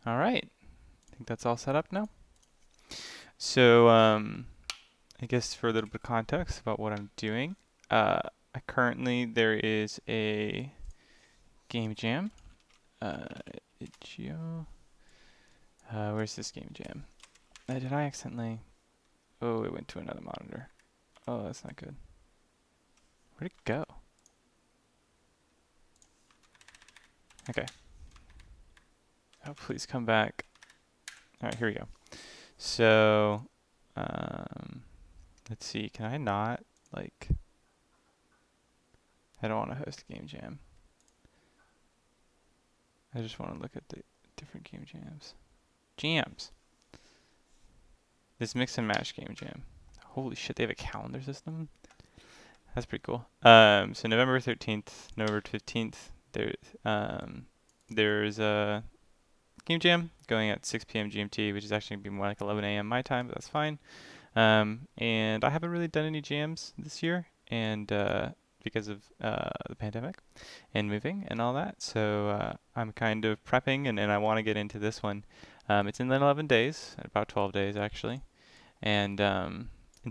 All right, I think that's all set up now. So I guess for a little bit of context about what I'm doing, currently there is a game jam. Uh, itch.io. Where's this game jam? Did I accidentally? Oh, it went to another monitor. Oh, that's not good. Where'd it go? Okay. Oh, please come back. All right, here we go. So, let's see. Can I not like? I don't want to host a game jam. I just want to look at the different game jams. Jams. This mix and match game jam. Holy shit, they have a calendar system? That's pretty cool. So November 13th, November 15th, there's a game jam going at 6 p.m. GMT, which is actually going to be more like 11 a.m. my time, but that's fine. And I haven't really done any jams this year, and because of the pandemic and moving and all that. So I'm kind of prepping, and I want to get into this one. It's in 11 days, about 12 days actually. And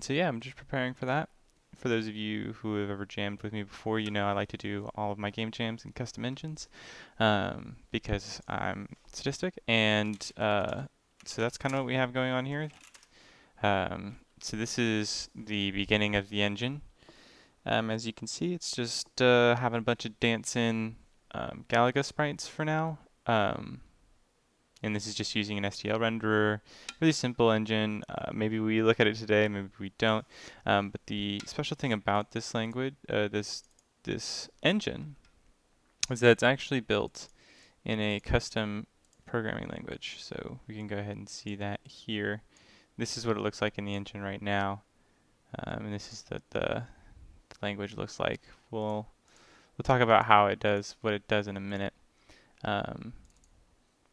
so yeah, I'm just preparing for that. For those of you who have ever jammed with me before, you know I like to do all of my game jams in custom engines because I'm sadistic, and so that's kind of what we have going on here. So this is the beginning of the engine. As you can see, it's just having a bunch of dancing Galaga sprites for now. And this is just using an STL renderer. Really simple engine. Maybe we look at it today, maybe we don't. But the special thing about this language, this engine, is that it's actually built in a custom programming language. So we can go ahead and see that here. This is what it looks like in the engine right now. And this is the language looks like. We'll talk about how it does, what it does in a minute.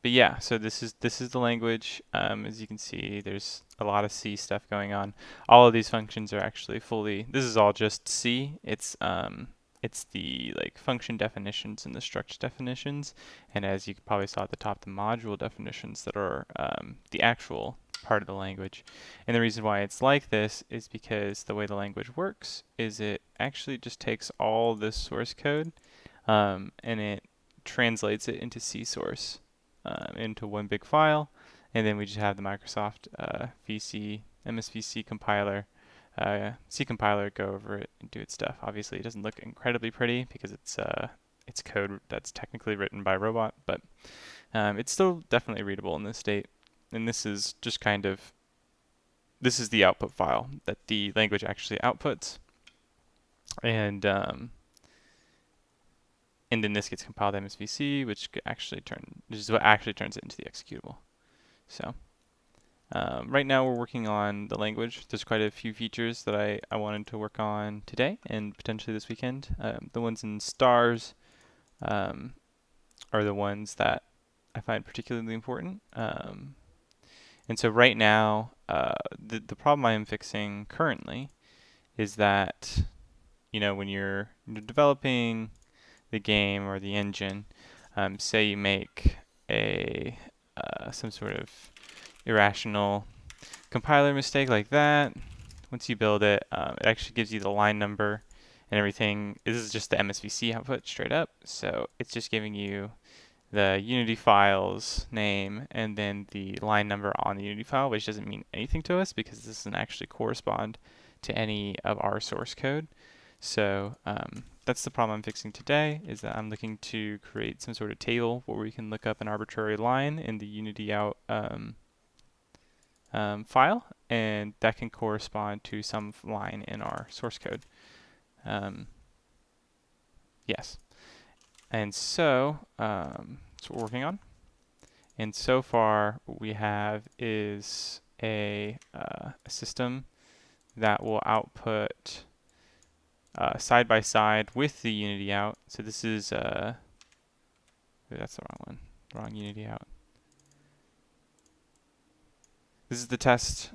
But yeah, so this is the language. As you can see, there's a lot of C stuff going on. All of these functions are actually fully. This is all just C. It's the like function definitions and the struct definitions, and as you probably saw at the top, the module definitions that are the actual part of the language. And the reason why it's like this is because the way the language works is it actually just takes all this source code and it translates it into C source into one big file, and then we just have the Microsoft VC MSVC compiler, C compiler go over it and do its stuff. Obviously, it doesn't look incredibly pretty because it's code that's technically written by a robot, but it's still definitely readable in this state. And this is just kind of this is the output file that the language actually outputs, and then this gets compiled to MSVC, which is what actually turns it into the executable. So right now we're working on the language. There's quite a few features that I wanted to work on today and potentially this weekend. The ones in stars are the ones that I find particularly important. And so right now, the problem I am fixing currently is that, when you're developing the game or the engine, say you make some sort of irrational compiler mistake like that. Once you build it, it actually gives you the line number and everything. This is just the MSVC output straight up, so it's just giving you the Unity file's name and then the line number on the Unity file, which doesn't mean anything to us because this doesn't actually correspond to any of our source code. So that's the problem I'm fixing today, is that I'm looking to create some sort of table where we can look up an arbitrary line in the Unity out file, and that can correspond to some line in our source code. Yes. And so that's what we're working on. And so far, what we have is a system that will output side by side with the Unity out. So this is, that's the wrong one, wrong Unity out. This is the test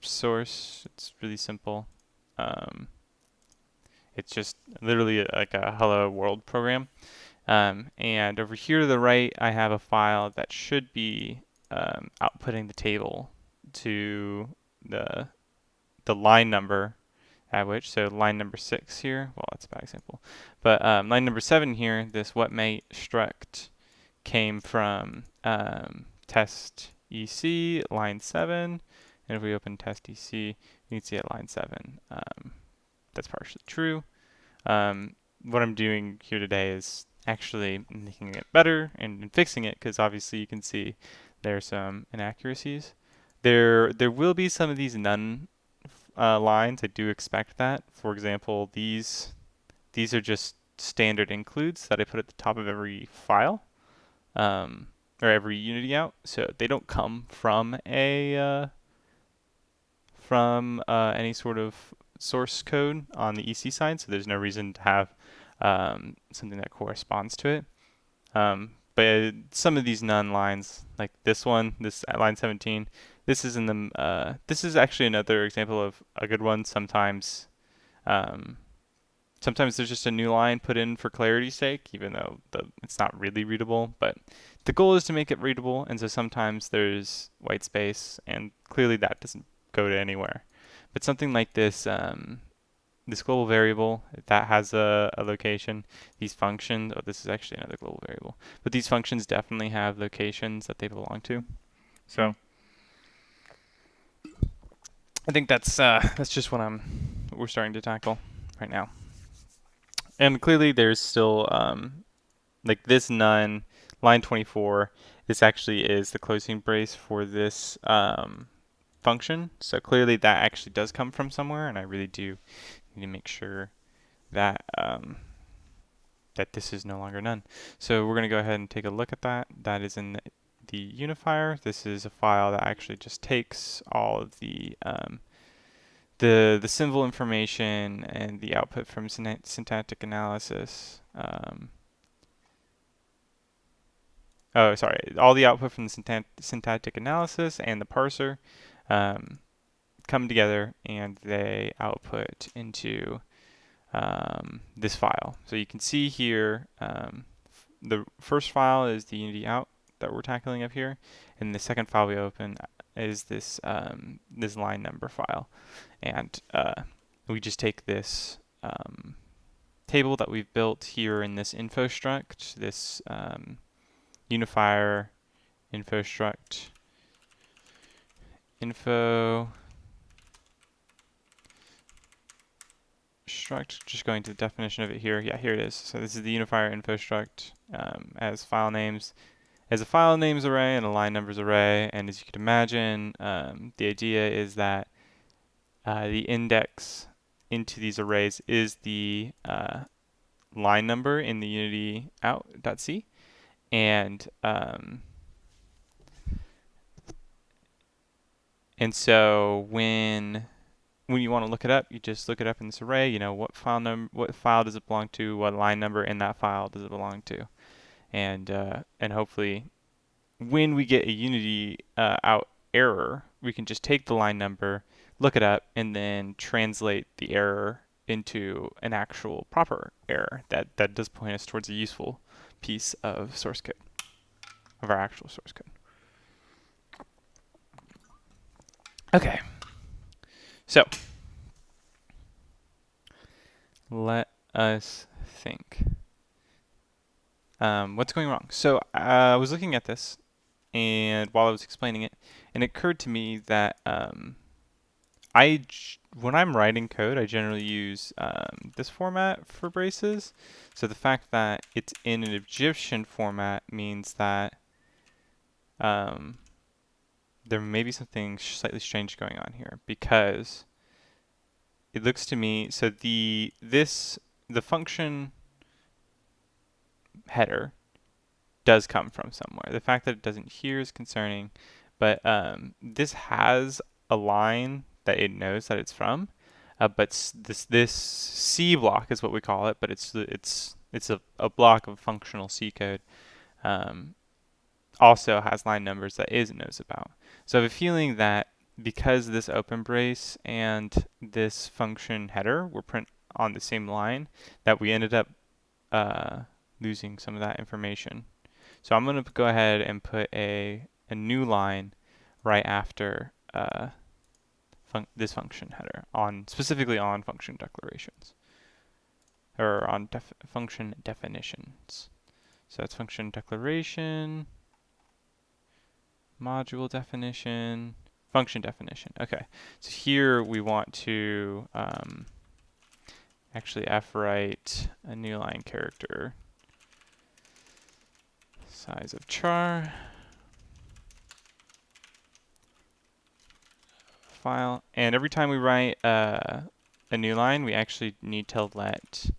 source. It's really simple. It's just literally like a hello world program. And over here to the right, I have a file that should be outputting the table to the line number at which, so line number 6 here, well, that's a bad example, but line number 7 here, this what may struct came from test EC, line 7, and if we open test EC, you can see at line 7, that's partially true. What I'm doing here today is actually making it better and fixing it, because obviously you can see there are some inaccuracies. There will be some of these none lines. I do expect that. For example, these are just standard includes that I put at the top of every file, or every Unity out. So they don't come from a any sort of source code on the EC side. So there's no reason to have something that corresponds to it. But some of these none lines, like this one, this at line 17, this is in the this is actually another example of a good one. Sometimes sometimes there's just a new line put in for clarity's sake, even though it's not really readable. But the goal is to make it readable, and so sometimes there's white space, and clearly that doesn't go to anywhere. But something like this, this global variable, that has a location. These functions, oh, this is actually another global variable, but these functions definitely have locations that they belong to. So I think that's just what we're starting to tackle right now. And clearly there's still like this none, line 24, this actually is the closing brace for this function. So clearly that actually does come from somewhere, and I really do need to make sure that that this is no longer none. So we're going to go ahead and take a look at that. That is in the unifier. This is a file that actually just takes all of the symbol information and the output from syntactic analysis. Oh, sorry, all the output from the syntactic analysis and the parser come together, and they output into this file. So you can see here, the first file is the Unity out that we're tackling up here, and the second file we open is this this line number file, and we just take this table that we've built here in this info struct, this unifier info struct info struct, just going to the definition of it here. Yeah, here it is. So this is the unifier info struct as file names, as a file names array and a line numbers array. And as you can imagine, the idea is that the index into these arrays is the line number in the Unity out.c, and so when you want to look it up, you just look it up in this array. You know, what file does it belong to? What line number in that file does it belong to? And hopefully, when we get a Unity out error, we can just take the line number, look it up, and then translate the error into an actual proper error. That does point us towards a useful piece of source code, of our actual source code. Okay. So let us think. What's going wrong? So I was looking at this, and while I was explaining it, and it occurred to me that when I'm writing code, I generally use this format for braces. So the fact that it's in an Egyptian format means that there may be something slightly strange going on here, because it looks to me, so the function header does come from somewhere. The fact that it doesn't here is concerning, but this has a line that it knows that it's from, but this C block is what we call it, but it's a block of functional C code. Also has line numbers that it knows about. So I have a feeling that because this open brace and this function header were print on the same line, that we ended up losing some of that information. So I'm going to go ahead and put a new line right after this function header, specifically on function declarations, or on function definitions. So that's function declaration, module definition, function definition. Okay, so here we want to actually fwrite a new line character, size of char, file, and every time we write a new line, we actually need to let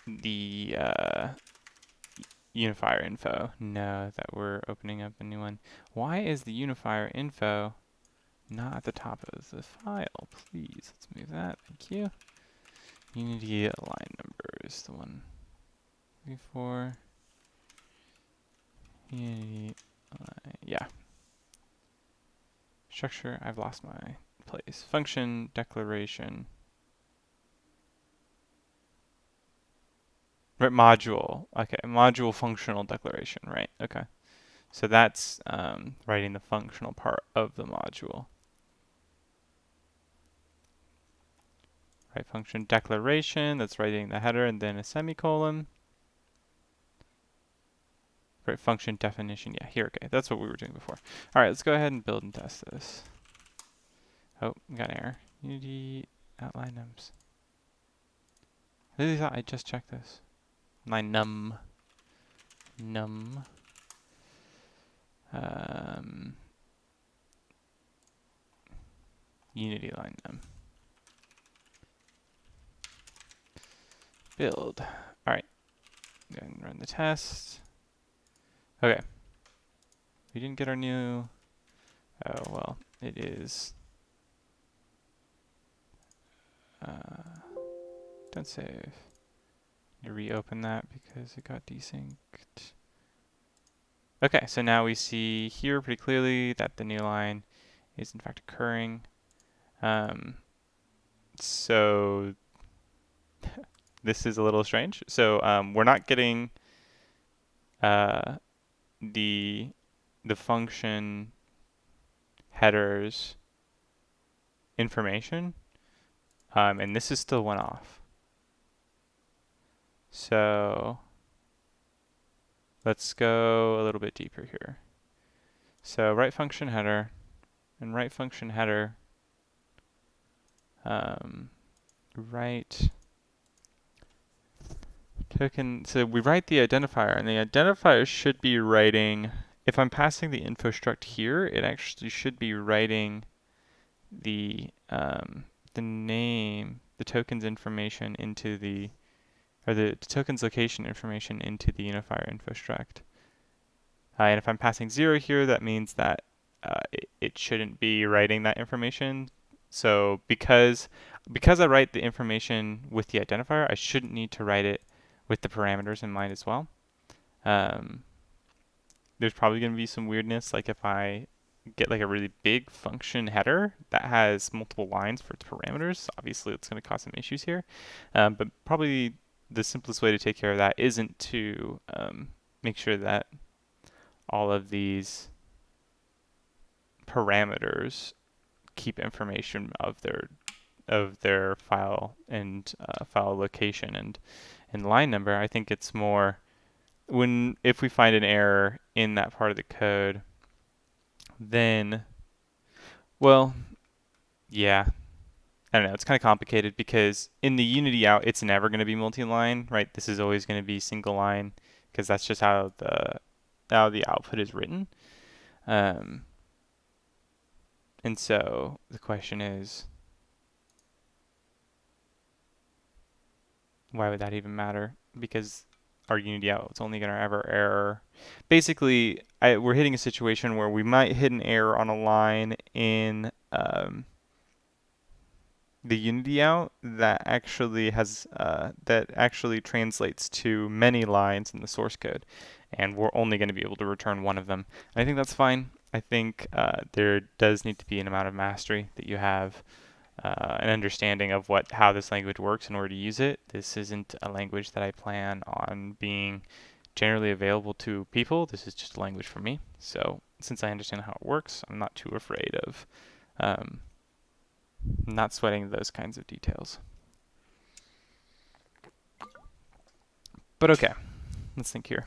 the unifier info know that we're opening up a new one. Why is the unifier info not at the top of the file? Please, let's move that. Thank you. Unity line number is the one before. Unity line, yeah. Structure, I've lost my place. Function declaration. Right, module. Okay, module functional declaration, right? Okay. So that's writing the functional part of the module. Right, function declaration, that's writing the header and then a semicolon. Right, function definition, yeah, here, okay, that's what we were doing before. All right, let's go ahead and build and test this. Oh, we got an error. Unity outline nums. I really thought I just checked this. My num. Unity line num. Build. All right, go ahead and run the test. Okay. We didn't get our new, oh, well, it is, don't save. Need to reopen that because it got desynced. Okay, so now we see here pretty clearly that the new line is in fact occurring. So this is a little strange. So we're not getting the function headers information, and this is still one off. So let's go a little bit deeper here. So write function header, and write function header, write token. So we write the identifier, and the identifier should be writing, if I'm passing the info struct here, it actually should be writing the name, the token's information into the, or the token's location information into the unifier info struct. And if I'm passing 0 here, that means that it shouldn't be writing that information. So because I write the information with the identifier, I shouldn't need to write it with the parameters in mind as well. There's probably going to be some weirdness, like if I get like a really big function header that has multiple lines for its parameters, obviously it's going to cause some issues here. But probably the simplest way to take care of that isn't to make sure that all of these parameters keep information of their file and file location and line number. I think it's more if we find an error in that part of the code, then, well, yeah, I don't know, it's kind of complicated because in the Unity out, it's never going to be multi-line, right? This is always going to be single line because that's just how the output is written. And so the question is, why would that even matter? Because our Unity out is only going to ever error. Basically, we're hitting a situation where we might hit an error on a line in the Unity out that actually has translates to many lines in the source code, and we're only going to be able to return one of them. I think that's fine. I think there does need to be an amount of mastery that you have an understanding of how this language works in order to use it. This isn't a language that I plan on being generally available to people. This is just a language for me. So since I understand how it works, I'm not too afraid of not sweating those kinds of details. But okay, let's think here.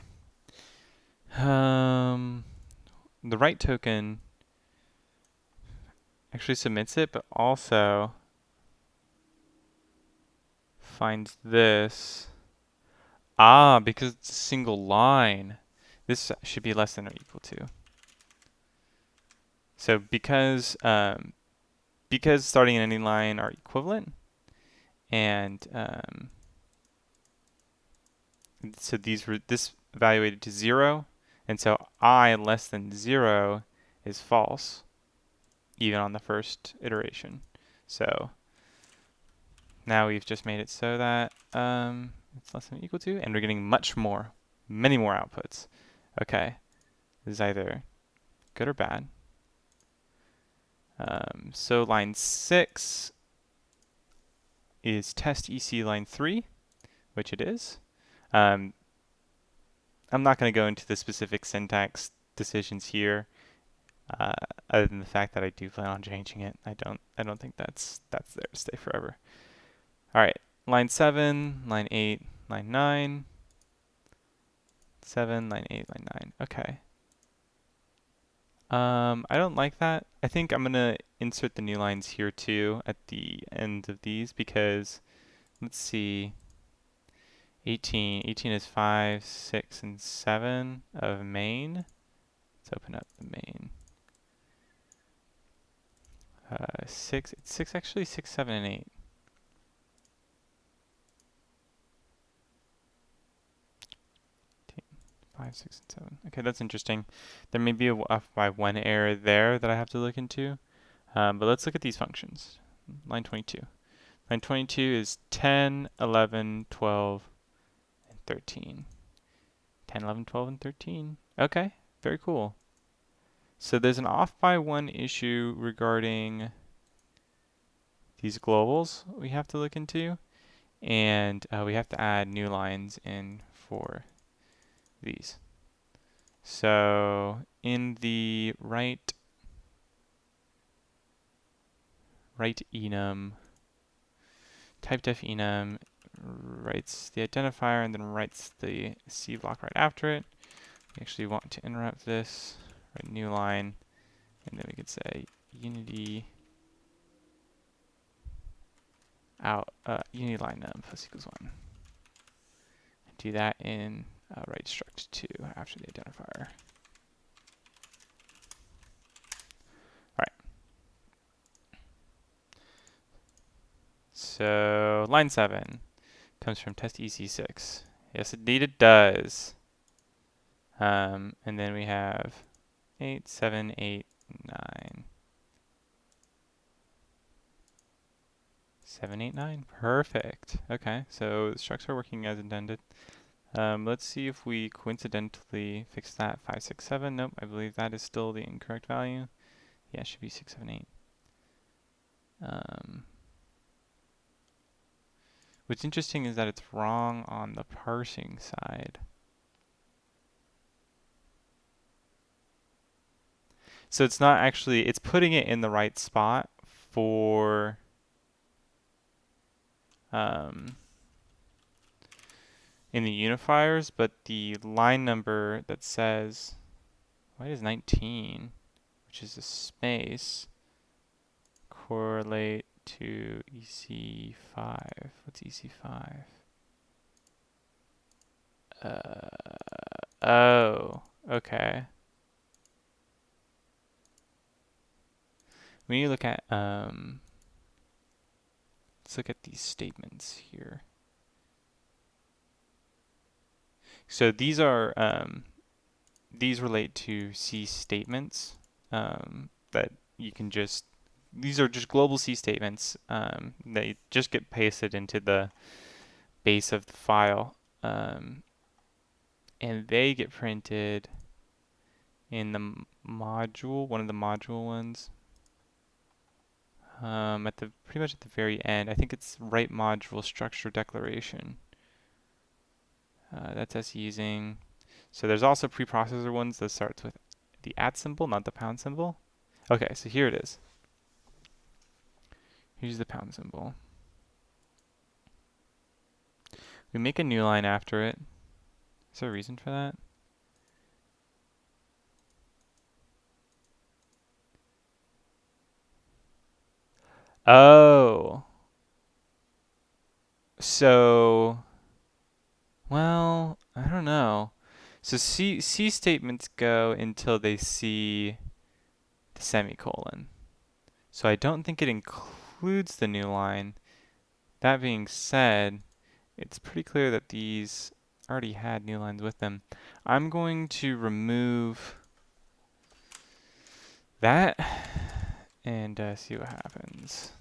The write token actually submits it, but also finds this. Ah, because it's a single line. This should be less than or equal to. So because starting and ending line are equivalent, and so this evaluated to 0, and so I less than 0 is false, even on the first iteration. So now we've just made it so that it's less than or equal to, and we're getting many more outputs. Okay, this is either good or bad. So line 6 is test EC line 3, which it is. I'm not going to go into the specific syntax decisions here, other than the fact that I do plan on changing it. I don't think that's there to stay forever. All right, line 7, line 8, line 9. 7, line 8, line 9. Okay. I don't like that. I think I'm gonna insert the new lines here too at the end of these because let's see. 18 is 5, 6, and 7 of main. Let's open up the main. 6, it's 6 actually, 6, 7, and 8. 5, 6, and 7. Okay, that's interesting. There may be a off by 1 error there that I have to look into. But let's look at these functions. Line 22. Line 22 is 10, 11, 12, and 13. 10, 11, 12, and 13. Okay, very cool. So there's an off by 1 issue regarding these globals we have to look into. And we have to add new lines in for these. So in the write enum, typedef enum writes the identifier and then writes the C block right after it. We actually want to interrupt this, write new line, and then we could say unity out unity line num plus equals 1. Do that in write struct 2 after the identifier. So line 7 comes from test EC6. Yes, indeed it does. And then we have 8, 7, 8, 9. 7, 8, 9. Perfect. Okay, so the structs are working as intended. Let's see if we coincidentally fix that. 5, 6, 7. Nope, I believe that is still the incorrect value. Yeah, it should be 6, 7, 8. What's interesting is that it's wrong on the parsing side. So it's not actually, it's putting it in the right spot for in the unifiers, but the line number that says, why is 19, which is a space, correlate to EC5? What's EC5? Oh, okay. We need to look at, let's look at these statements here. So these are, these relate to C statements that you can just, these are just global C statements that just get pasted into the base of the file. And they get printed in the module, one of the module ones. at the pretty much at the very end. I think it's write module structure declaration. That's us using. So there's also preprocessor ones that starts with the @ symbol, not the pound symbol. Okay, so here it is. Here's the pound symbol. We make a new line after it. Is there a reason for that? Oh. So, well, I don't know. So C statements go until they see the semicolon. So I don't think it includes the new line. That being said, it's pretty clear that these already had new lines with them. I'm going to remove that and see what happens.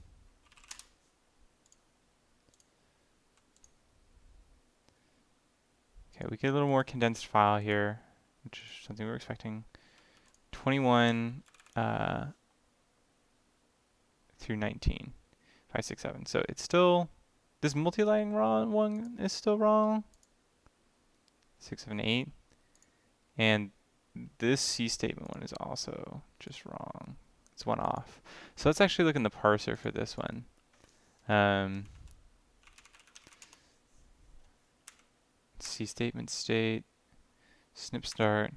Okay, we get a little more condensed file here, which is something we're expecting. 21 through 19. 5, 6, 7. So it's still, this multi-line wrong one is still wrong. 6, 7, 8. And this C statement one is also just wrong. It's one off. So let's actually look in the parser for this one. C statement state, snip start.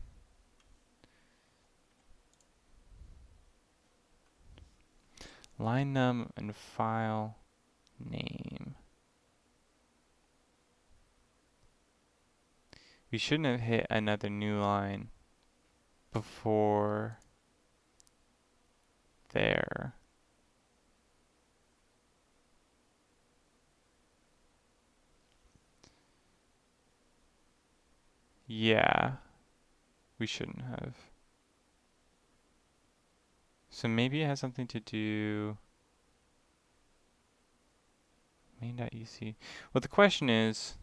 Line num and file name. We shouldn't have hit another new line before there. Yeah, we shouldn't have. So maybe it has something to do main.ec. Well, the question is,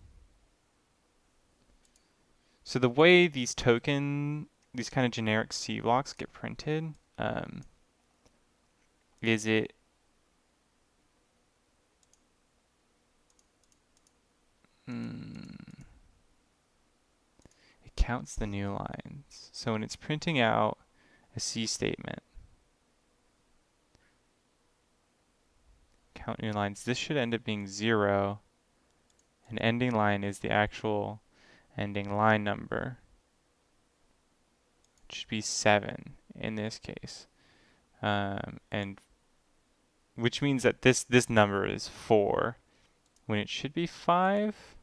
so the way these these kind of generic C blocks get printed, is it it counts the new lines. So when it's printing out a C statement, count new lines, this should end up being 0. And ending line is the actual ending line number. It should be 7 in this case. And which means that this number is 4 when it should be 5.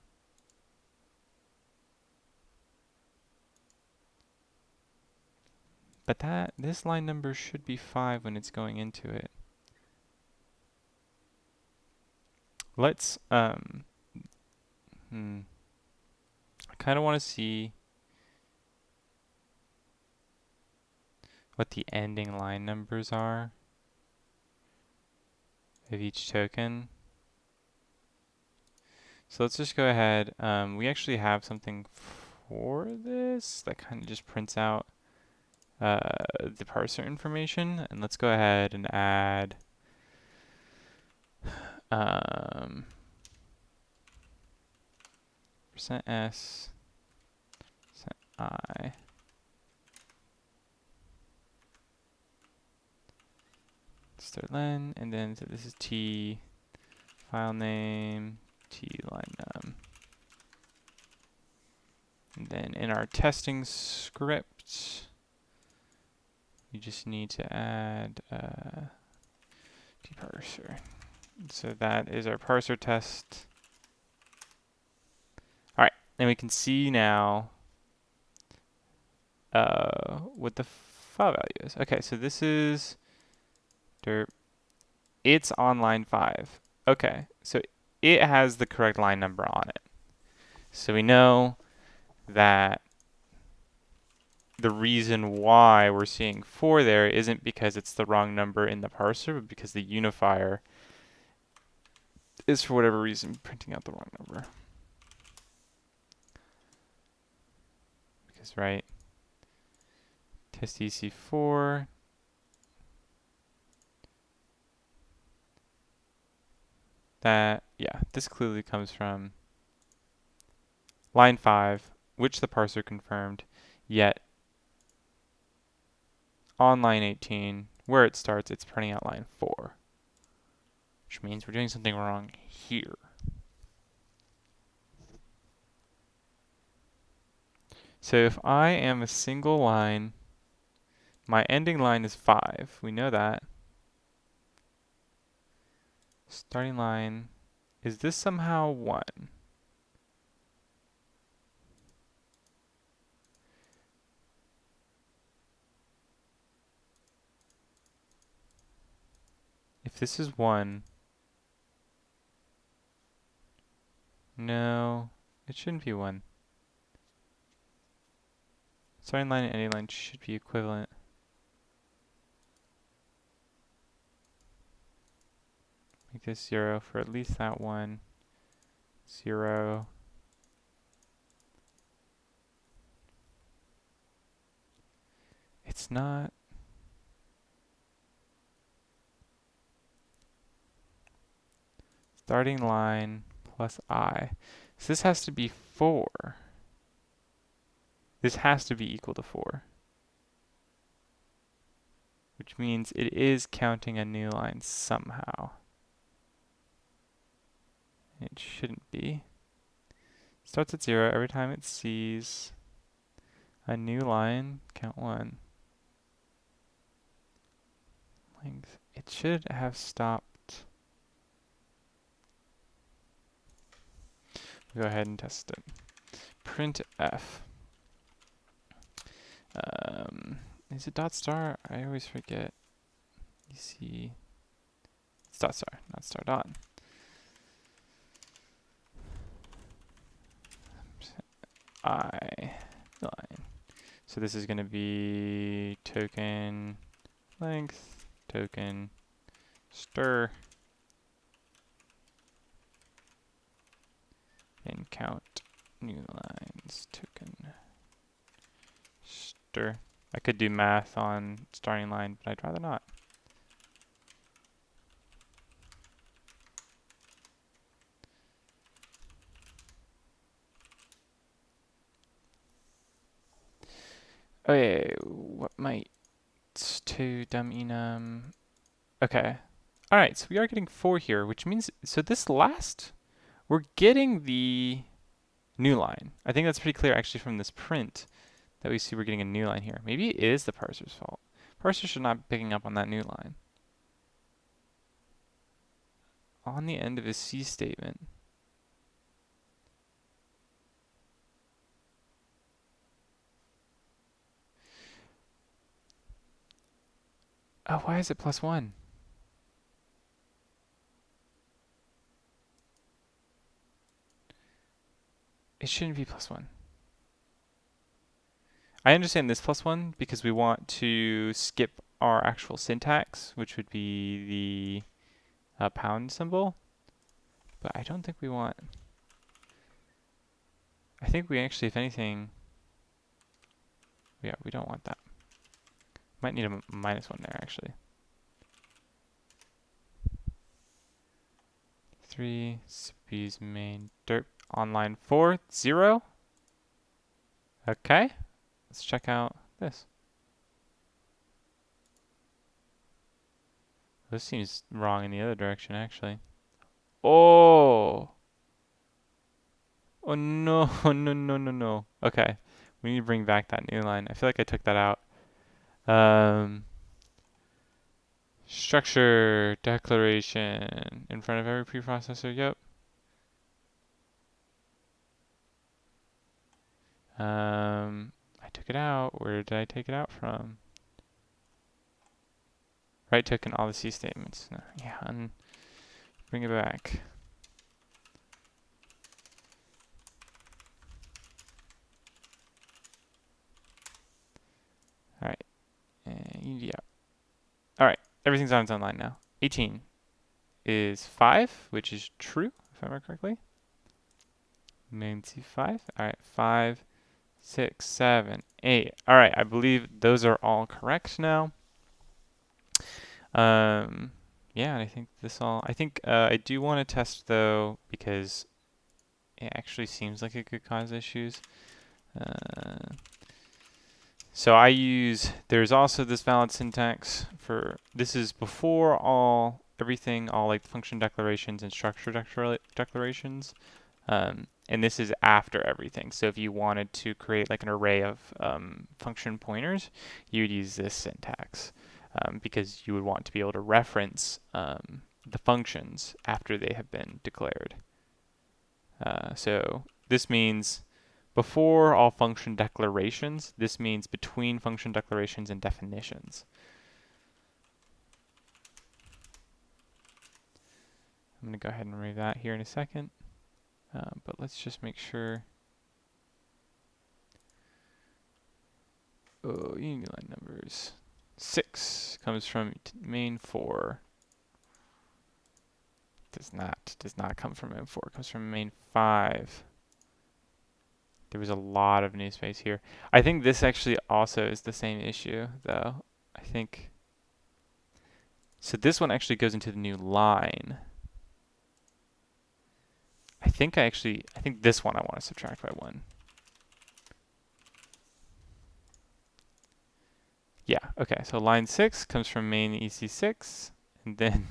But this line number should be 5 when it's going into it. Let's I kind of want to see what the ending line numbers are of each token. So let's just go ahead. We actually have something for this that kind of just prints out the parser information. And let's go ahead and add %s, %i. Start len, and then so this is t, file name, t line num. And then in our testing script, you just need to add dparser. So that is our parser test. All right, and we can see now what the file value is. Okay, so this is derp. It's on line 5. Okay, so it has the correct line number on it. So we know that the reason why we're seeing 4 there isn't because it's the wrong number in the parser, but because the unifier is, for whatever reason, printing out the wrong number. Because, right, test EC4, that, yeah, this clearly comes from line 5, which the parser confirmed, yet on line 18, where it starts, it's printing out line 4, which means we're doing something wrong here. So if I am a single line, my ending line is 5. We know that. Starting line, is this somehow 1? If this is 1, no, it shouldn't be 1. Starting line and ending line should be equivalent. Make this 0 for at least that one. 0. It's not. Starting line plus I. So this has to be 4. This has to be equal to 4. Which means it is counting a new line somehow. It shouldn't be. Starts at 0 every time it sees a new line, count 1. Length. It should have stopped. Go ahead and test it. Printf. Is it dot star? I always forget. You see, it's dot star, not star dot. I line. So this is going to be token length, token stir, and count new lines, token stir. I could do math on starting line, but I'd rather not. Okay, what might to dumb enum? Okay. Alright, so we are getting 4 here, which means, so this last, we're getting the new line. I think that's pretty clear actually from this print that we see we're getting a new line here. Maybe it is the parser's fault. Parser should not be picking up on that new line. On the end of his C statement. Oh, why is it plus 1? It shouldn't be plus 1. I understand this plus 1 because we want to skip our actual syntax, which would be the pound symbol. But I don't think we want... I think we actually, if anything... Yeah, we don't want that. Might need a minus 1 there, actually. 3, CP's main derp on line 4, 0. Okay, let's check out this. This seems wrong in the other direction, actually. Oh! Oh no, no, no, no, no. Okay, we need to bring back that new line. I feel like I took that out. Structure, declaration, in front of every preprocessor, yep. I took it out. Where did I take it out from? Right token all the C statements. No, yeah, and bring it back. Alright, and yeah. Alright, everything's on its own line now. 18 is 5, which is true, if I remember correctly. 95. Alright, 5, 6, 7, 8. Alright, I believe those are all correct now. yeah, I think I think I do want to test though because it actually seems like it could cause issues. Uh, so there's also this valid syntax this is before all like function declarations and structure declarations. And this is after everything. So if you wanted to create like an array of function pointers, you would use this syntax because you would want to be able to reference the functions after they have been declared. So this means before all function declarations. This means between function declarations and definitions. I'm going to go ahead and remove that here in a second. But let's just make sure. Oh, unit line numbers. 6 comes from main 4. Does not come from main 4. It comes from main 5. There was a lot of new space here. I think this actually also is the same issue, though. I think. So this one actually goes into the new line. I think this one I want to subtract by 1. Yeah, okay. So line 6 comes from main EC6, and then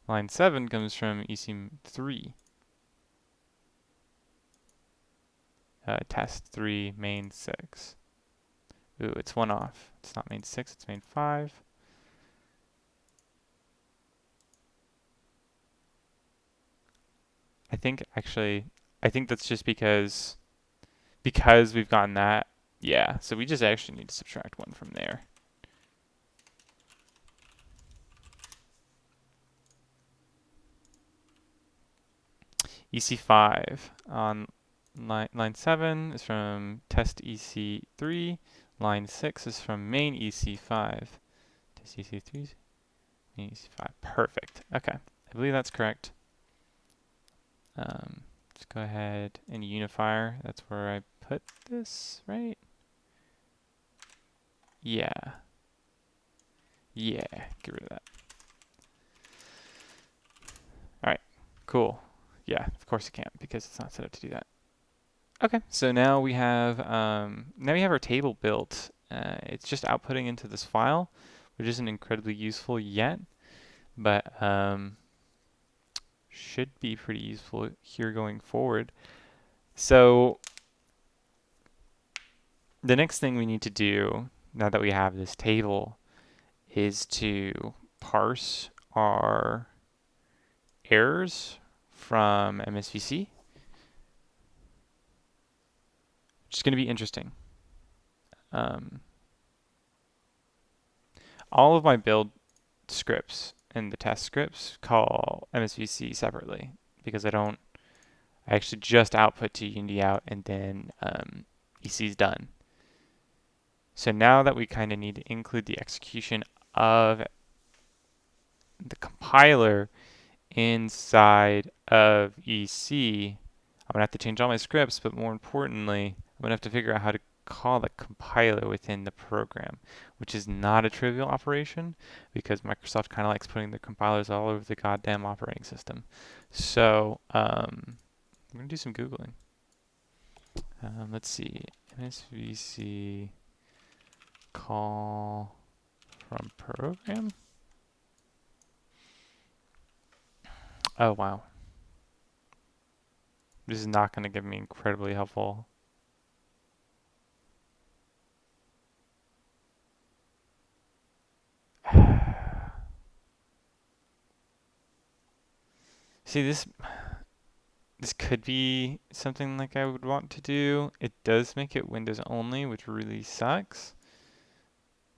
line 7 comes from EC3. Test 3 main 6. Ooh, it's 1 off. It's not main 6, it's main 5. I think that's just because we've gotten that. Yeah, so we just actually need to subtract 1 from there. EC5 on line 7 is from test EC3. Line 6 is from main EC5. Test EC3, main EC5. Perfect. Okay, I believe that's correct. Let's go ahead and unifier. That's where I put this, right? Yeah. Yeah, get rid of that. All right, cool. Yeah, of course it can't because it's not set up to do that. Okay, so now we have our table built. It's just outputting into this file, which isn't incredibly useful yet, but should be pretty useful here going forward. So the next thing we need to do now that we have this table is to parse our errors from MSVC, which is going to be interesting. All of my build scripts and the test scripts call MSVC separately because I actually just output to Unity out and then EC is done. So now that we kind of need to include the execution of the compiler inside of EC, I'm going to have to change all my scripts, but more importantly, I'm going to have to figure out how to call the compiler within the program, which is not a trivial operation because Microsoft kind of likes putting the compilers all over the goddamn operating system. So I'm going to do some Googling. Let's see, MSVC call from program. Oh, wow. This is not going to give me incredibly helpful. See, this could be something like I would want to do. It does make it Windows only, which really sucks.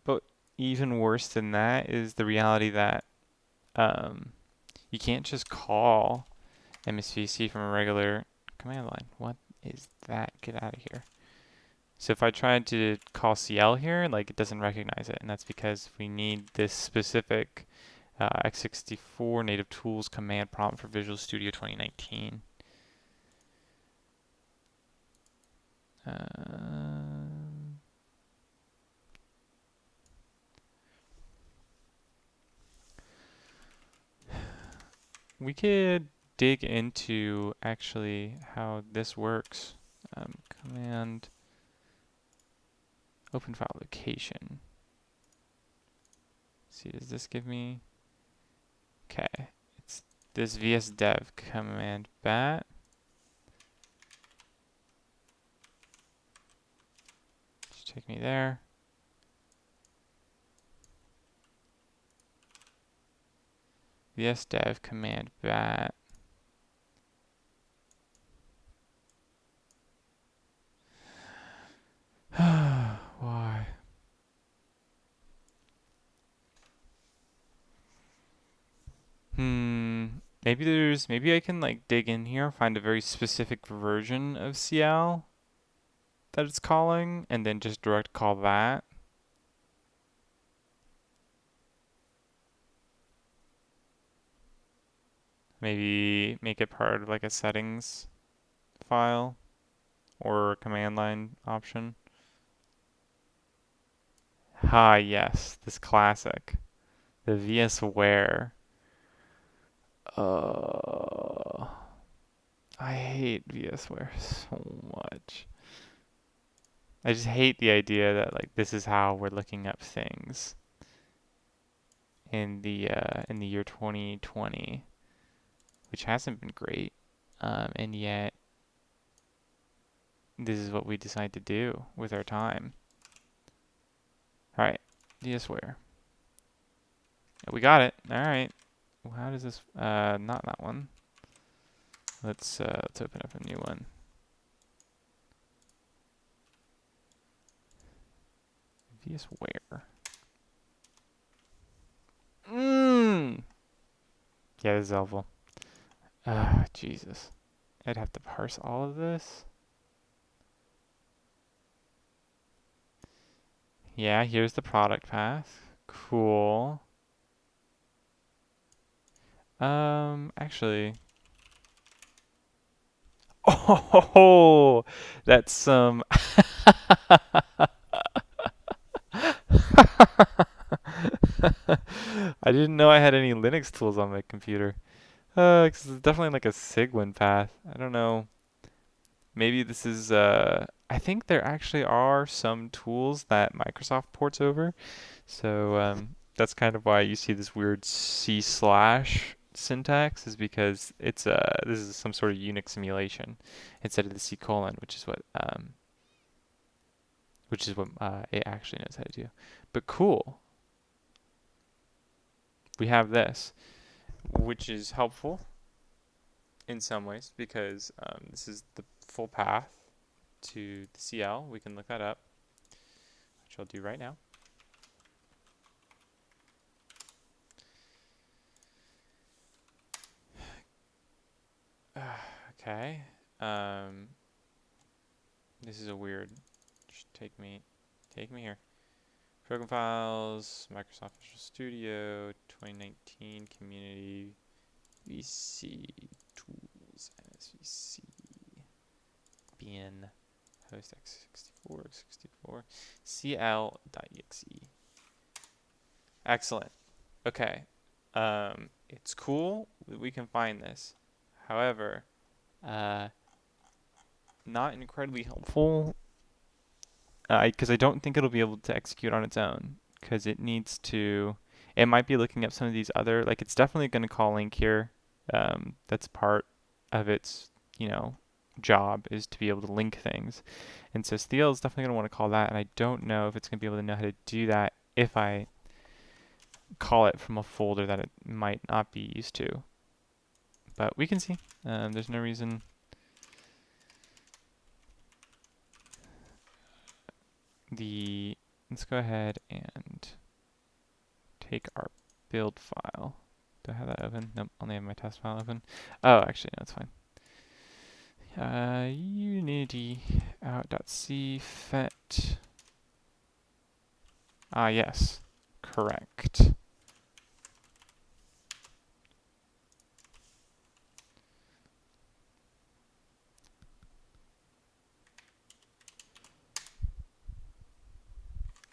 But even worse than that is the reality that you can't just call MSVC from a regular command line. What is that? Get out of here. So if I tried to call CL here, like it doesn't recognize it, and that's because we need this specific x64 native tools command prompt for Visual Studio 2019. we could dig into actually how this works. Command open file location. See, does this give me? Okay, it's this vsdev command bat. Just take me there. vsdev command bat. Why? Maybe I can like dig in here, find a very specific version of CL that it's calling, and then just direct call that. Maybe make it part of like a settings file or a command line option. Ah, yes, this classic. The VSWare. I hate VSWare so much. I just hate the idea that like this is how we're looking up things in the year 2020, which hasn't been great, and yet this is what we decide to do with our time. All right, VSWare. We got it. All right. Well, how does this? Not that one. Let's open up a new one. VSWare. Yeah, this is helpful. Jesus. I'd have to parse all of this. Yeah, here's the product path. Cool. Actually. Oh, that's some. I didn't know I had any Linux tools on my computer. 'Cause it's definitely like a Cygwin path. I don't know. Maybe this is, I think there actually are some tools that Microsoft ports over. So, that's kind of why you see this weird C slash syntax, is because it's, this is some sort of Unix simulation instead of the C colon, which is what it actually knows how to do. But cool. We have this, which is helpful in some ways because this is the full path to the CL. We can look that up, which I'll do right now. Okay. This is a weird. Just take me here. Program files, Microsoft Visual Studio, 2019 Community, VC Tools, NSVC, bin, host x64, x64, cl.exe. Excellent. Okay. It's cool that we can find this. However, not incredibly helpful because I don't think it'll be able to execute on its own because it needs to. It might be looking up some of these other, like it's definitely going to call link here. That's part of its, job is to be able to link things. And so Steele is definitely going to want to call that. And I don't know if it's going to be able to know how to do that if I call it from a folder that it might not be used to. But we can see. There's no reason. Let's go ahead and take our build file. Do I have that open? Nope, only have my test file open. Oh, actually, no, it's fine. Unity out.c fet. Ah, yes, correct.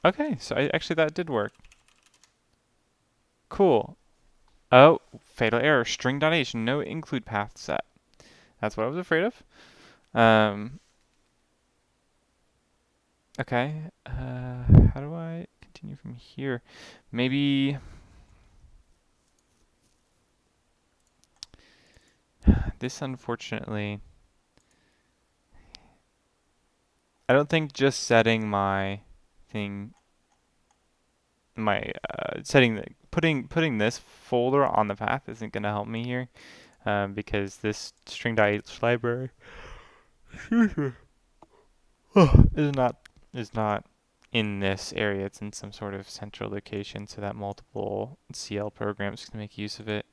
Okay, so actually that did work. Cool. Oh, fatal error. String.h, no include path set. That's what I was afraid of. Okay. How do I continue from here? Maybe this, unfortunately, I don't think just setting my thing, setting putting this folder on the path isn't gonna help me here, because this string.h library is not in this area. It's in some sort of central location so that multiple CL programs can make use of it.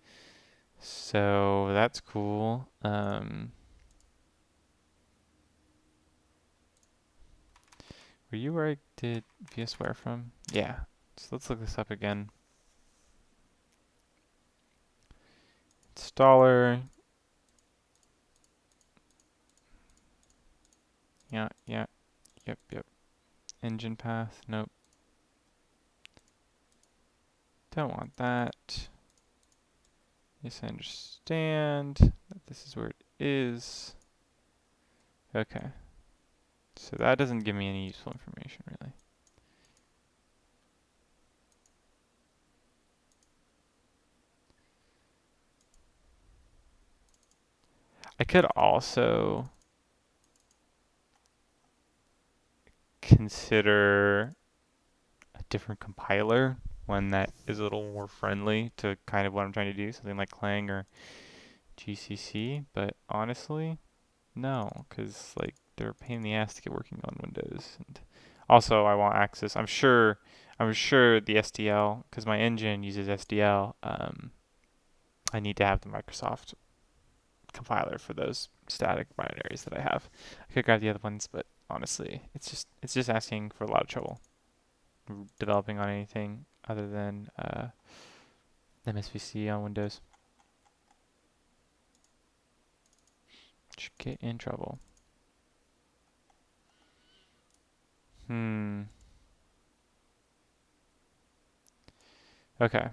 So that's cool. Were you where I did VSWare from? Yeah. So let's look this up again. Installer. Yeah, yeah, yep. Engine path. Nope. Don't want that. Yes, I understand that this is where it is. Okay. So that doesn't give me any useful information, really. I could also consider a different compiler, one that is a little more friendly to kind of what I'm trying to do, something like Clang or GCC, but honestly, no, because like they're a pain in the ass to get working on Windows. And also, I want access. I'm sure the SDL, because my engine uses SDL. I need to have the Microsoft compiler for those static binaries that I have. I could grab the other ones, but honestly, it's just asking for a lot of trouble developing on anything other than MSVC on Windows. Should get in trouble. Okay.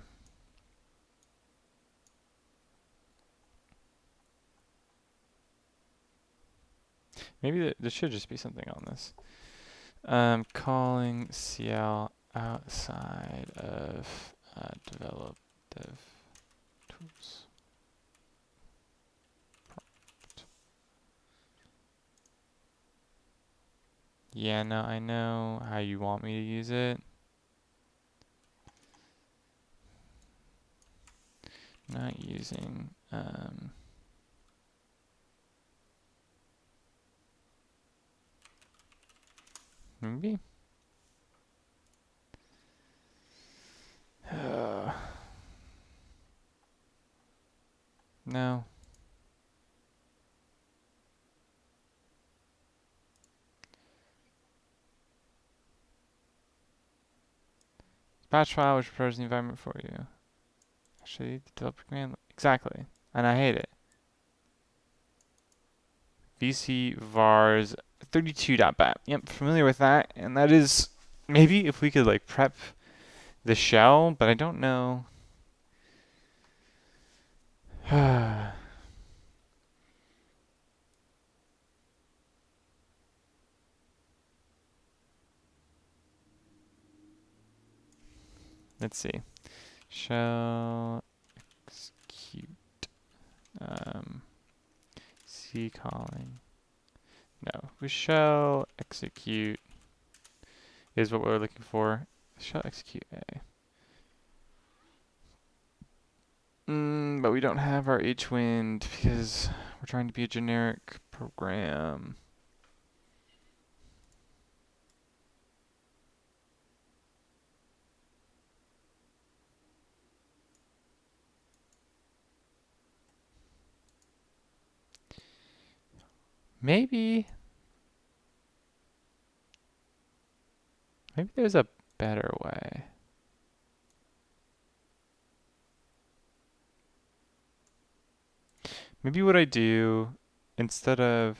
Maybe there should just be something on this. Calling CL outside of develop dev tools. Yeah, no, I know how you want me to use it. Not using maybe. No. Batch file which prepares the environment for you. Actually, the developer command. Exactly. And I hate it. VC vars 32.bat. Yep, familiar with that. And that is maybe if we could like prep the shell, but I don't know. Let's see. Shell execute. C calling. No, we shall execute is what we're looking for. Shall execute A. But we don't have our hwind because we're trying to be a generic program. Maybe there's a better way. Maybe what I do instead of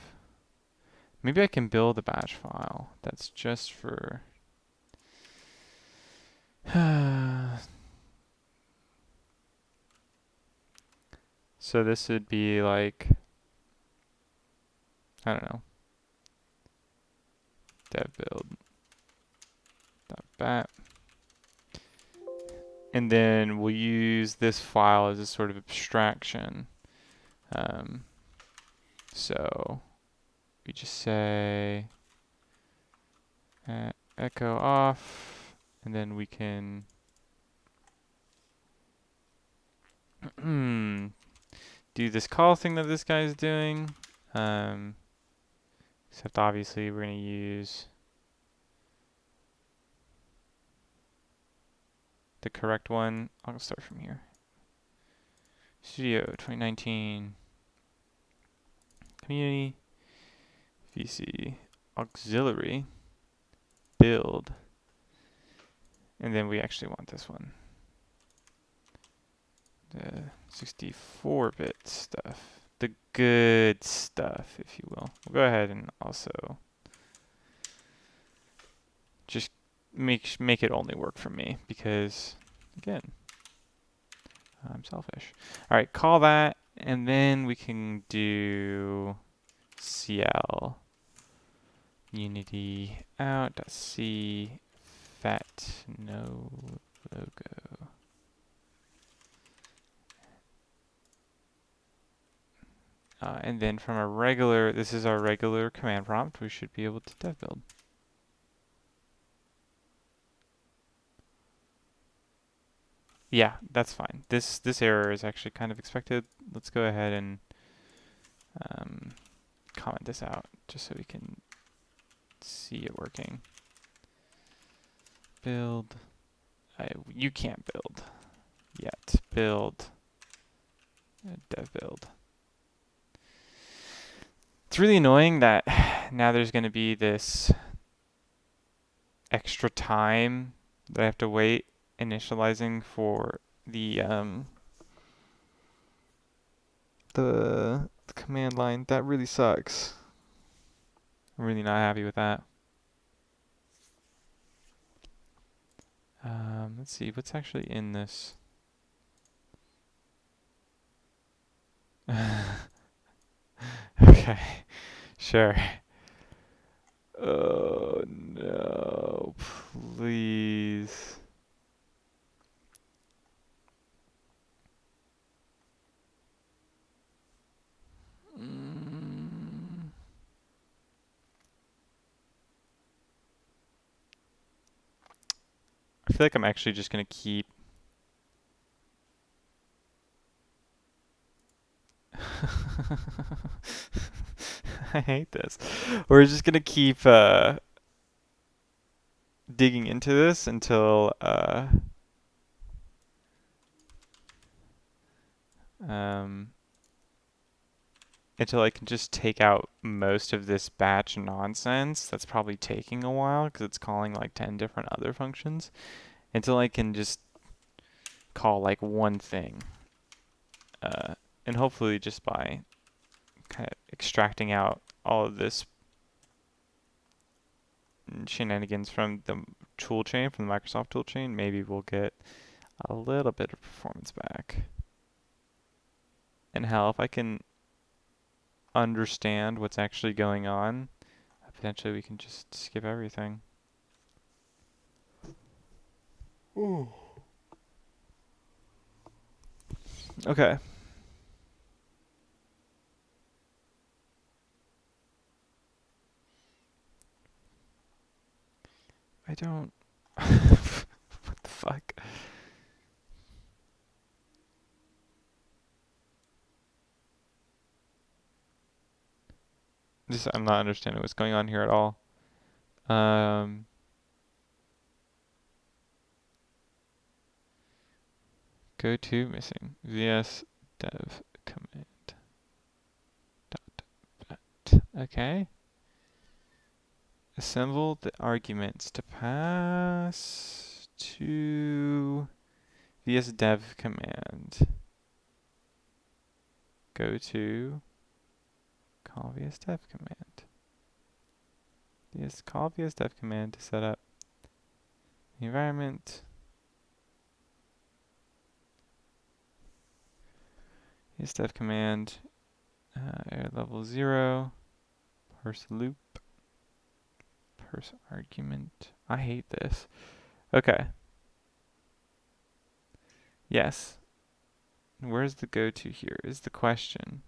maybe I can build a batch file that's just for So this would be like, I don't know, dev build dot bat. And then we'll use this file as a sort of abstraction. So we just say echo off, and then we can do this call thing that this guy is doing. Except obviously we're going to use the correct one. I'll start from here. Studio 2019 community VC auxiliary build, and then we actually want this one, the 64-bit stuff, the good stuff, if you will. We'll go ahead and also just make it only work for me, because again, I'm selfish. All right, call that, and then we can do cl unity out.c fat no logo. And then from a regular, this is our regular command prompt, we should be able to dev build. Yeah, that's fine. This error is actually kind of expected. Let's go ahead and comment this out just so we can see it working. Build. You can't build yet. Build. Dev build. It's really annoying that now there's going to be this extra time that I have to wait initializing for the command line. That really sucks. I'm really not happy with that. Let's see what's actually in this. Okay, sure. Oh no, please. I feel like I'm actually just gonna keep I hate this. We're just gonna keep digging into this until until I can just take out most of this batch nonsense that's probably taking a while because it's calling like 10 different other functions, until I can just call like one thing. And hopefully just by kind of extracting out all of this shenanigans from the toolchain, from the Microsoft toolchain, maybe we'll get a little bit of performance back. And hell, if I can understand what's actually going on, potentially we can just skip everything. Ooh. Okay. I don't... What the fuck? I'm not understanding what's going on here at all. Go to missing. VS dev command. Dot. Okay. Assemble the arguments to pass to VS dev command. Go to call VS dev command. Call VS dev command to set up the environment. Is def command error level 0, parse loop, parse argument. I hate this. Okay. Yes. Where's the go to here is the question.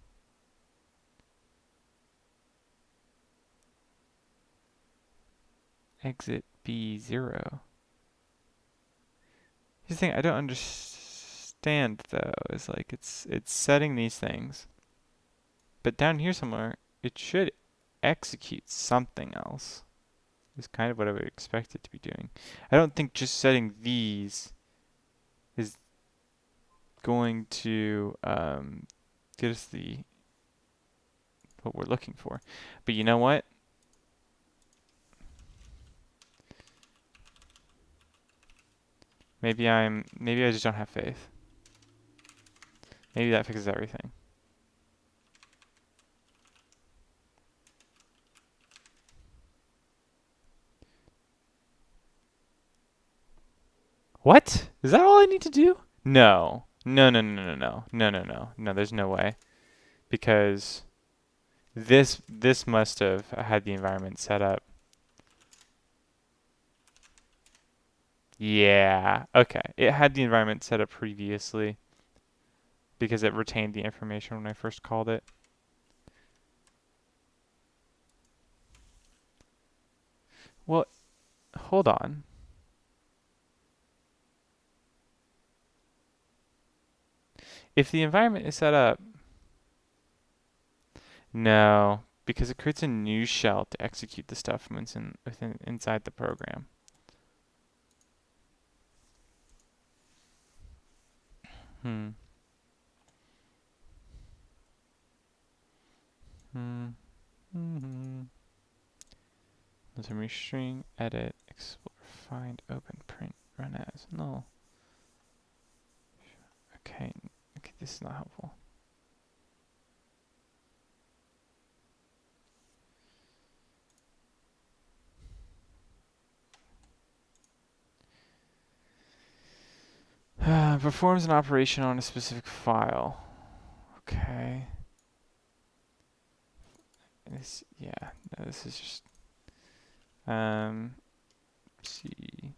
Exit B0. Here's the thing I don't understand though, is like it's setting these things. But down here somewhere, it should execute something else. Is kind of what I would expect it to be doing. I don't think just setting these is going to get us what we're looking for. But you know what? Maybe I just don't have faith. Maybe that fixes everything. What? Is that all I need to do? No. No, no, no, no, no. No, no, no. No, there's no way. Because this must have had the environment set up. Yeah. Okay. It had the environment set up previously because it retained the information when I first called it. Well, hold on. If the environment is set up, no, because it creates a new shell to execute the stuff from inside the program. Hmm. Hmm. Hmm. Let's restring, edit, explore, find, open, print, run as. No. Okay. Okay, this is not helpful. Performs an operation on a specific file. Okay. Yeah, no, this is just, C,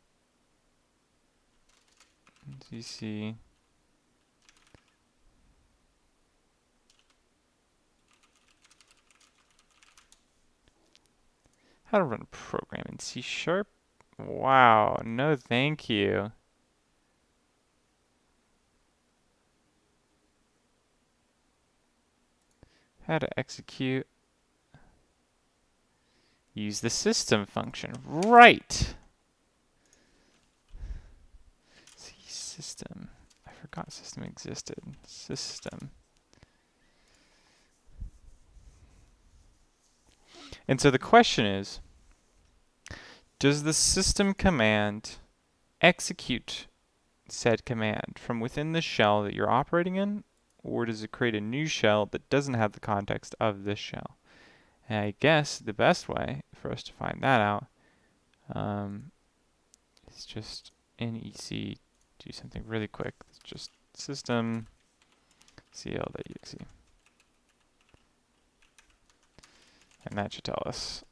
ZC. How to run a program in C#? Wow, no thank you. How to execute. Use the system function. Right! C system. I forgot system existed. System. And so the question is, does the system command execute said command from within the shell that you're operating in, or does it create a new shell that doesn't have the context of this shell? And I guess the best way for us to find that out is just in EC do something really quick. It's just system cl.exe. And that should tell us.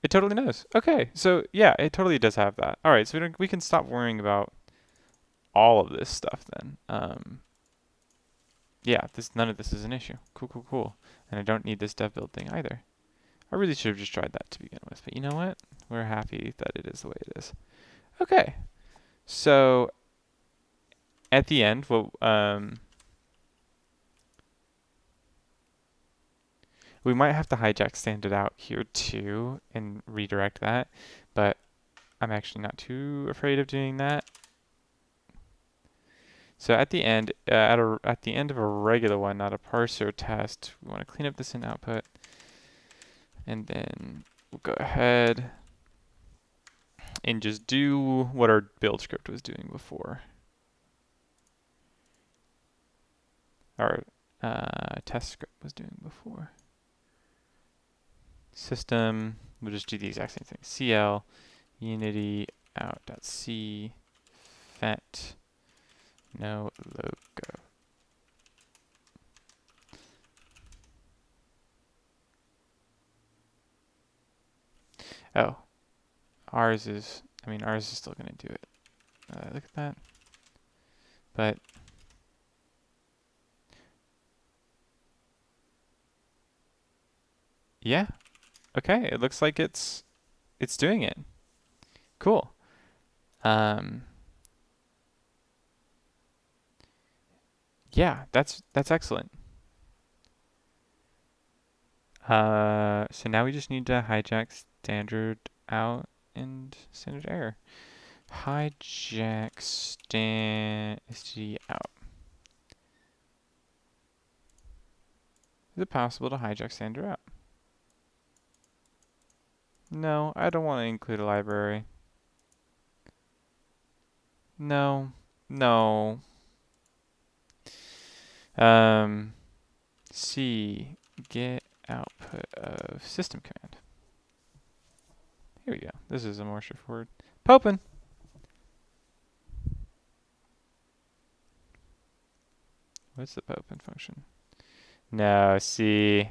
It totally knows. Okay, so yeah, it totally does have that. All right, so we can stop worrying about all of this stuff then. Yeah, none of this is an issue. Cool, cool, cool. And I don't need this dev build thing either. I really should have just tried that to begin with, but you know what? We're happy that it is the way it is. Okay, so at the end, we might have to hijack standard out here too and redirect that, but I'm actually not too afraid of doing that. So at the end, at the end of a regular one, not a parser test, we want to clean up this in output, and then we'll go ahead and just do what our build script was doing before. Our test script was doing before. System, we'll just do the exact same thing. CL unity out.c vet, no logo. Oh, ours is still gonna do it. Look at that. But yeah, okay. It looks like it's doing it. Cool. Yeah, that's excellent. So now we just need to hijack standard out and standard error. Hijack std out. Is it possible to hijack standard out? No, I don't want to include a library. No, no. C get output of system command. Here we go. This is a more straightforward. Popin. What's the popin function? No, see.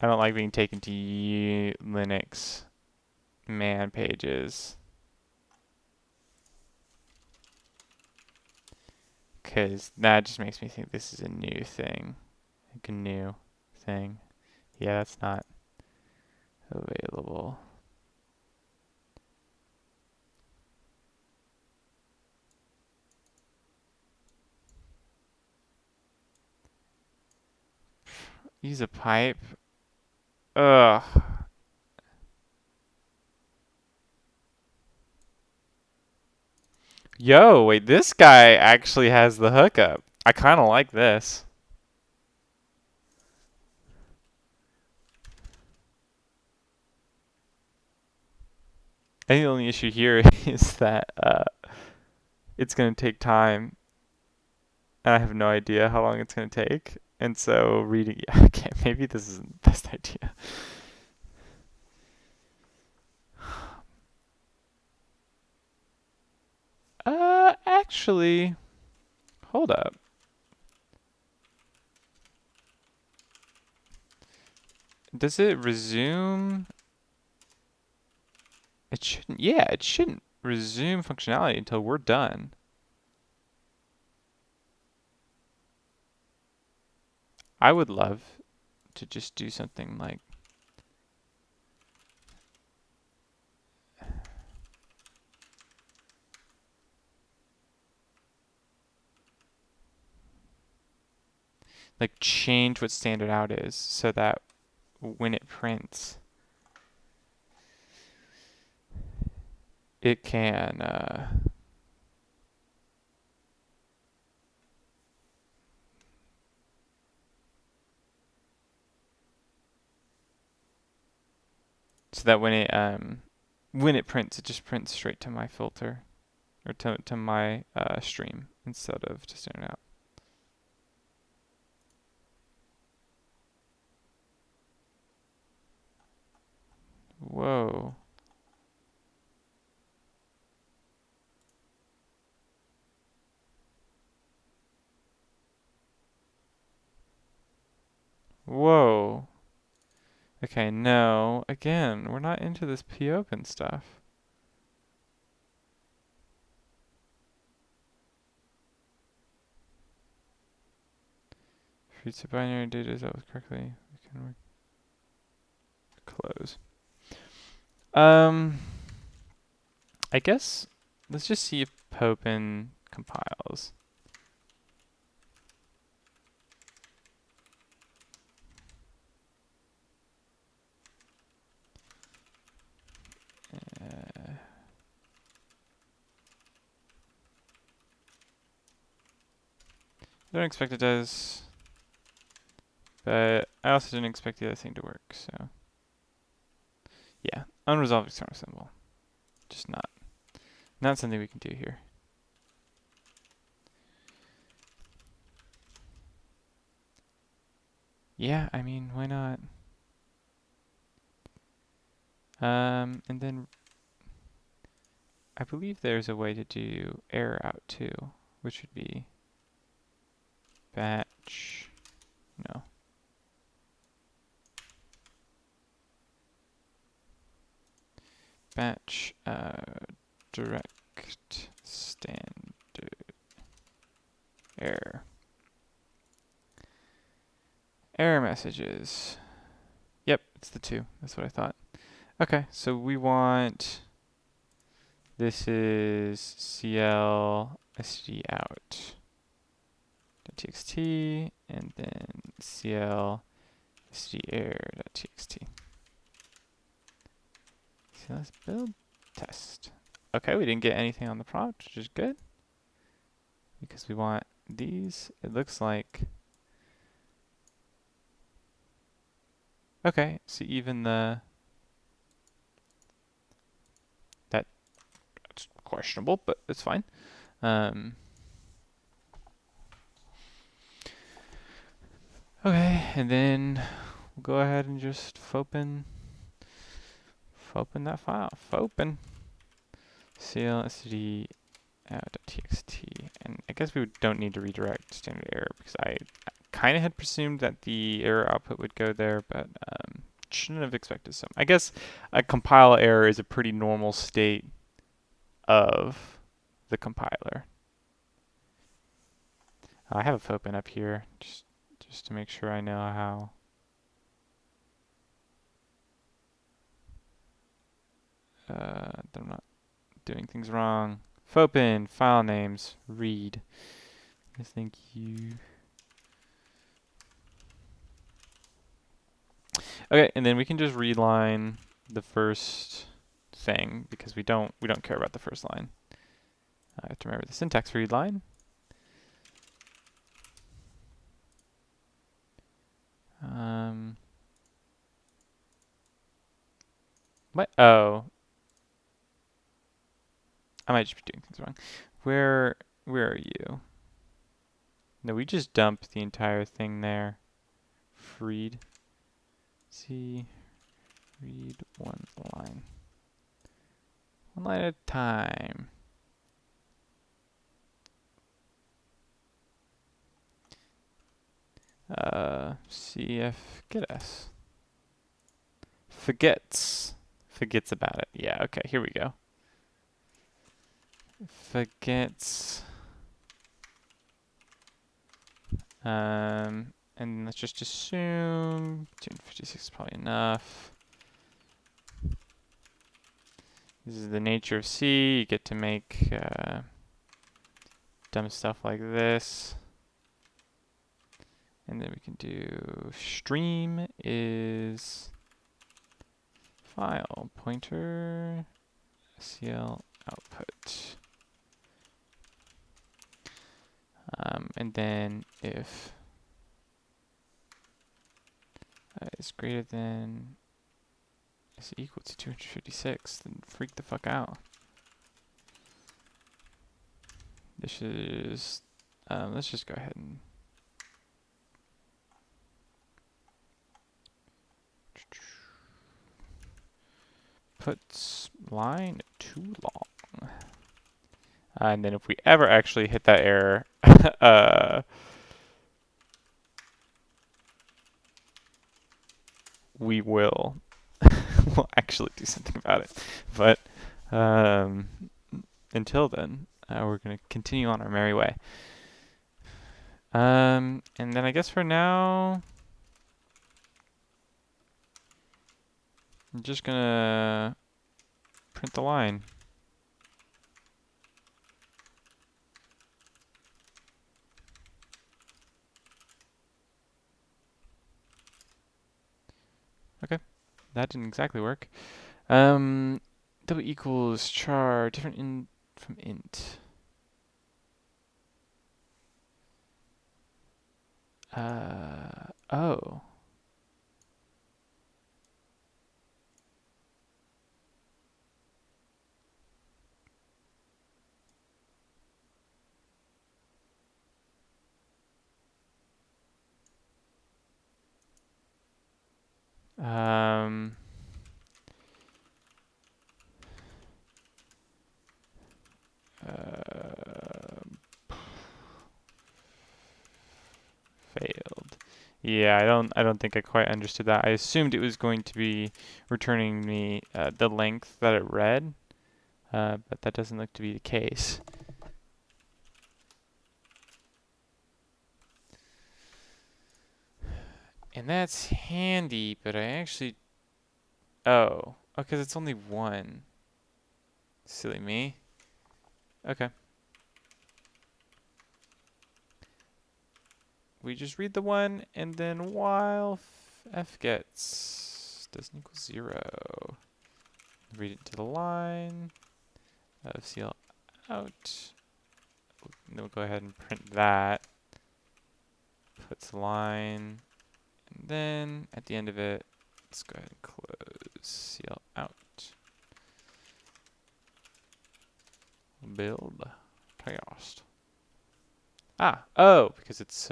I don't like being taken to Linux man pages. Because that just makes me think this is a new thing. Like a new thing. Yeah, that's not available. Use a pipe. Ugh. Yo, wait, this guy actually has the hookup. I kind of like this. I think the only issue here is that it's going to take time. And I have no idea how long it's going to take. And so reading, yeah, okay, maybe this isn't the best idea. Actually, hold up. Does it resume? It shouldn't, yeah, it shouldn't resume functionality until we're done. I would love to just do something like change what standard out is so that when it prints, it can so that when it prints, it just prints straight to my filter or to my stream instead of to standard out. Whoa. Whoa. Okay, no. Again, we're not into this popen stuff. If it's a binary data is that was correctly, we can work. Close. I guess let's just see if Popin compiles. I don't expect it does, but I also didn't expect the other thing to work, so. Yeah, unresolved external symbol. Just not something we can do here. Yeah, I mean, why not? And then I believe there's a way to do error out too, which would be batch, no. Batch direct standard error. Error messages. Yep, it's the 2. That's what I thought. Okay, so we want, this is cl std out .txt and then cl std error.txt. So let's build test. Okay, we didn't get anything on the prompt, which is good. Because we want these, it looks like, okay, so even that's questionable, but it's fine. Okay, and then we'll go ahead and just fopen that file. Fopen clsd out.txt, and I guess we don't need to redirect standard error because I kind of had presumed that the error output would go there, but shouldn't have expected some. I guess a compile error is a pretty normal state of the compiler. I have a fopen up here just to make sure I know how. That I'm not doing things wrong. Fopen, file names, read. Yes, thank you. Okay, and then we can just readline the first thing because we don't care about the first line. I have to remember the syntax for readline. What? Oh, I might just be doing things wrong. Where are you? No, we just dumped the entire thing there. Read. See, read one line. One line at a time. CF get s. Forgets about it. Yeah, okay, here we go. Forgets. And let's just assume 256 is probably enough. This is the nature of C. You get to make dumb stuff like this. And then we can do stream is file pointer cl output. And then if is greater than is equal to 256, then freak the fuck out. This is, let's just go ahead and puts line too long. And then if we ever actually hit that error, we will we'll actually do something about it. But until then, we're going to continue on our merry way. And then I guess for now, I'm just going to print the line. Okay, that didn't exactly work. W equals char different in from int. Oh. Yeah, I don't think I quite understood that. I assumed it was going to be returning me the length that it read, but that doesn't look to be the case. And that's handy, but I actually... Oh, because it's only one. Silly me. Okay. We just read the one, and then while f gets doesn't equal 0, read it to the line of CL out. And then we'll go ahead and print that. Puts the line, and then at the end of it, let's go ahead and close CL out. Build test. Oh, because it's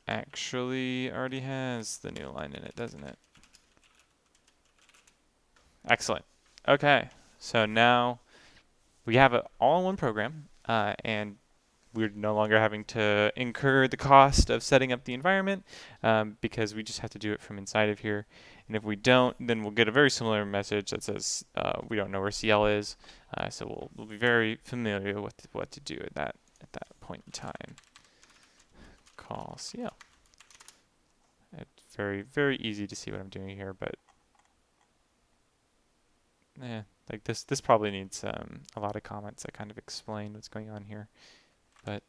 actually already has the new line in it, doesn't it? Excellent. Okay, so now we have it all in one program, and we're no longer having to incur the cost of setting up the environment because we just have to do it from inside of here. And if we don't, then we'll get a very similar message that says we don't know where CL is. So we'll be very familiar with what to do at that point in time. Call CL. It's very, very easy to see what I'm doing here, but like this probably needs a lot of comments that kind of explain what's going on here. But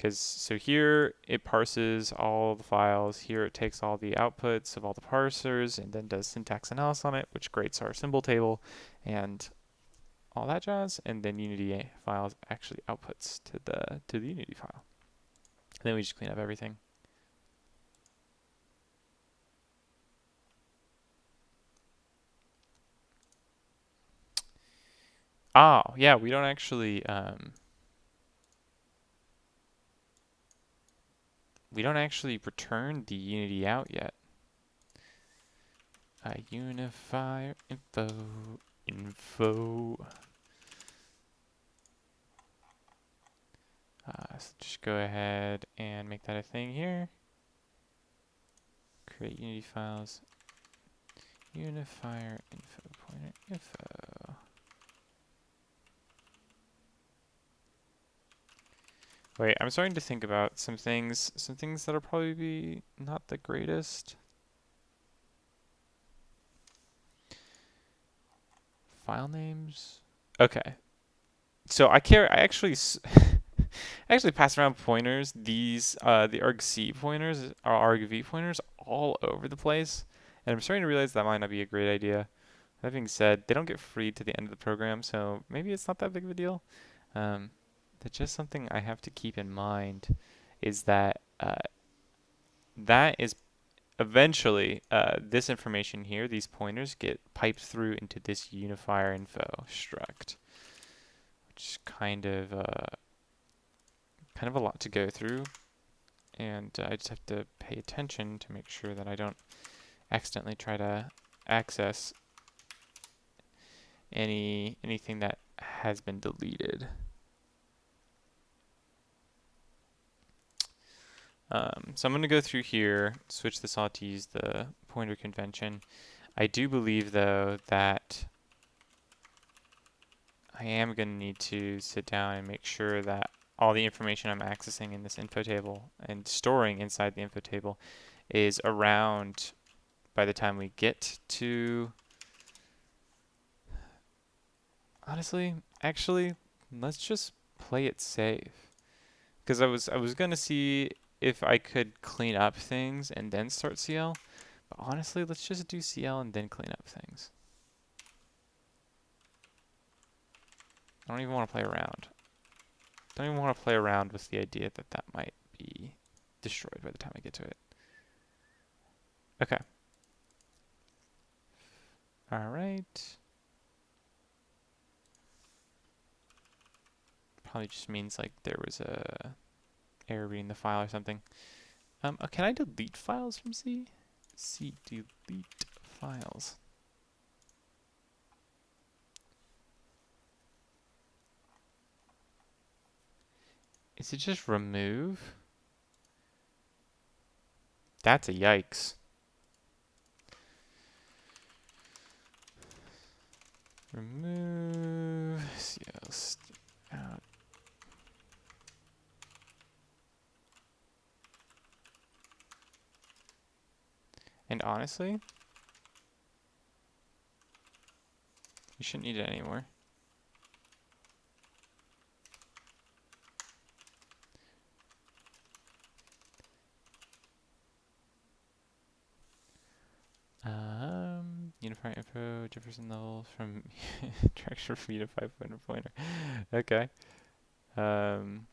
so here it parses all the files, here it takes all the outputs of all the parsers and then does syntax analysis on it, which creates our symbol table and all that jazz, and then Unity files actually outputs to the Unity file. And then we just clean up everything. Oh, yeah, we don't actually return the Unity out yet. Unifier info. So just go ahead and make that a thing here. Create Unity files. Unifier info pointer info. Wait, I'm starting to think about some things that'll probably be not the greatest. File names. Okay. So I actually pass around pointers. These the argc pointers are argv pointers all over the place, and I'm starting to realize that might not be a great idea. That being said, they don't get freed to the end of the program, so maybe it's not that big of a deal. That's just something I have to keep in mind, is that that is eventually this information here, these pointers, get piped through into this unifier info struct, which is kind of a lot to go through, and I just have to pay attention to make sure that I don't accidentally try to access anything that has been deleted. So I'm going to go through here, switch this all to use the pointer convention. I do believe, though, that I am going to need to sit down and make sure that all the information I'm accessing in this info table and storing inside the info table is around by the time we get to... Honestly, actually, let's just play it safe. Because I was going to see if I could clean up things and then start CL. But honestly, let's just do CL and then clean up things. I don't even want to play around. Don't even want to play around with the idea that that might be destroyed by the time I get to it. Okay. All right. Probably just means like there was a error reading the file or something. Can I delete files from C? C delete files. Is it just remove? That's a yikes. Remove CL out. And honestly, you shouldn't need it anymore. Unify info, Jefferson levels from direction from unify pointer. Okay. I'm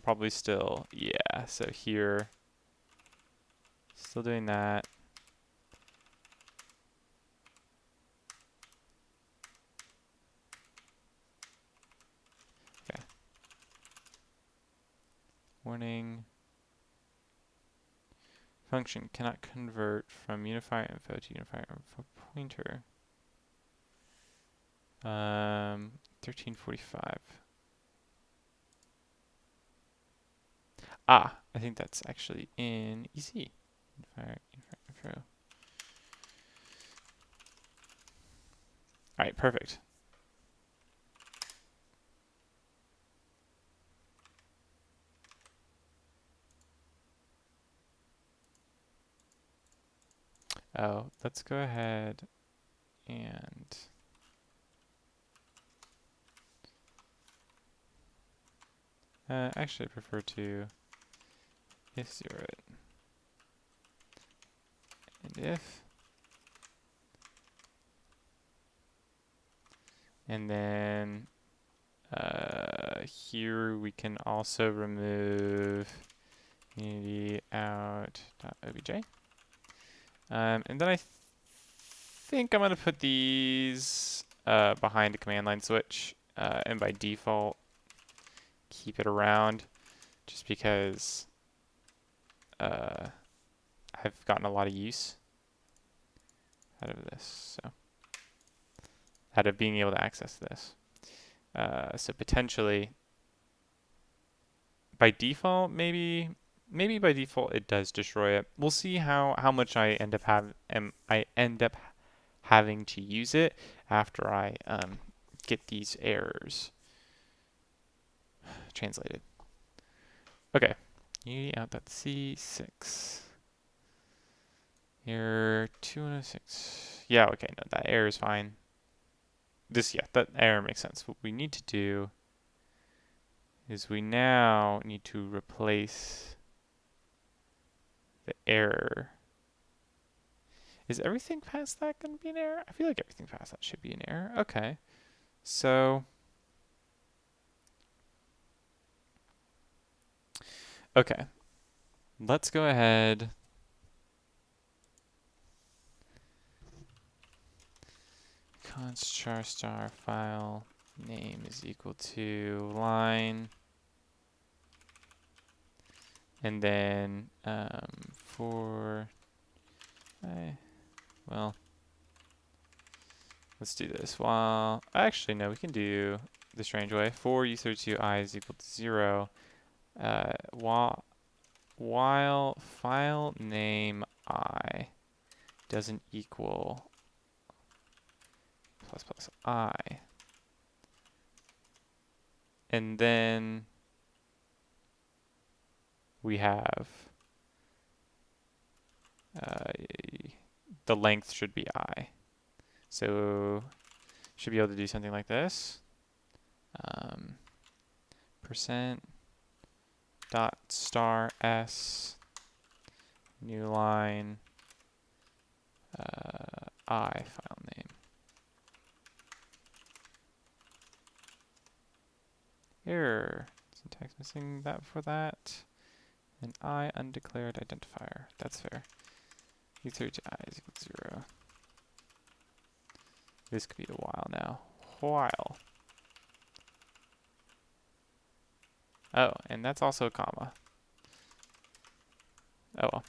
probably still, yeah, so here, still doing that. Okay. Warning. Function cannot convert from unifier info to unifier info pointer. 1345. Ah, I think that's actually in EC. Unifier info. All right, perfect. Oh, let's go ahead and actually I prefer to if zero it. And if. And then here we can also remove unity out.obj. And then I think I'm going to put these behind a command line switch, and by default keep it around, just because I've gotten a lot of use out of this, so out of being able to access this. So potentially, by default, maybe by default it does destroy it. We'll see how much I end up having to use it after I get these errors translated. Okay, unity out.c6. Error 2106. Yeah, okay, no, that error is fine. That error makes sense. What we need to do is we now need to replace the error. Is everything past that going to be an error? I feel like everything past that should be an error. Okay, so okay, let's go ahead. Const char star file name is equal to line, and then well, let's do this. Actually no, we can do the strange way. For u32i is equal to 0, while file name I doesn't equal plus I, and then we have the length should be I. So should be able to do something like this. Percent dot star s new line I file name. Error. Syntax missing that for that. And I undeclared identifier. That's fair. u32i is equal to 0. This could be a while now. While. Oh, and that's also a comma. Oh well.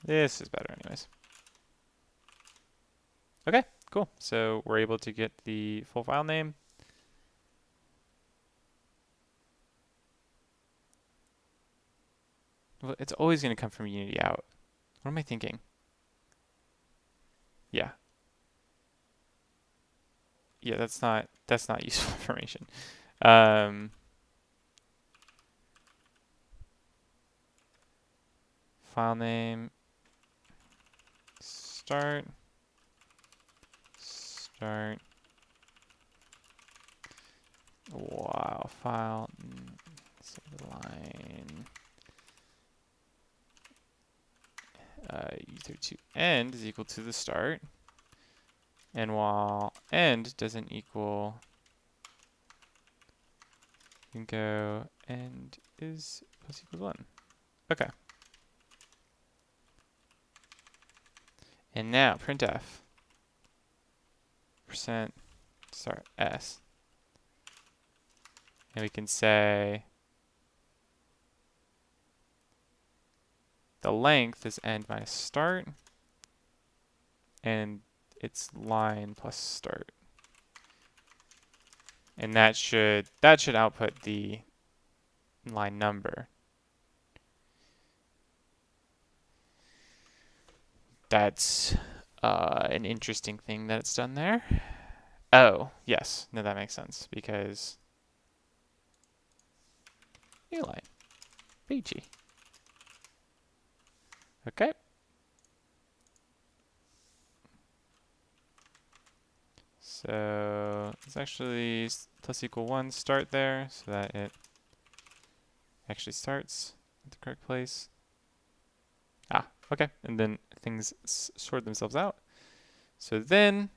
This is better anyways. Okay, cool. So we're able to get the full file name. Well, it's always going to come from Unity out. What am I thinking? Yeah. Yeah, that's not useful information. File name start wow file save line u32 end is equal to the start, and while end doesn't equal, you can go end is plus equals 1. Okay. And now printf percent start s, and we can say the length is end minus start, and it's line plus start, and that should output the line number. That's an interesting thing that it's done there. Oh, yes. No, that makes sense, because new line, BG. Okay. So it's actually plus equal 1 start there, so that it actually starts at the correct place. Ah, okay. And then things sort themselves out. So then,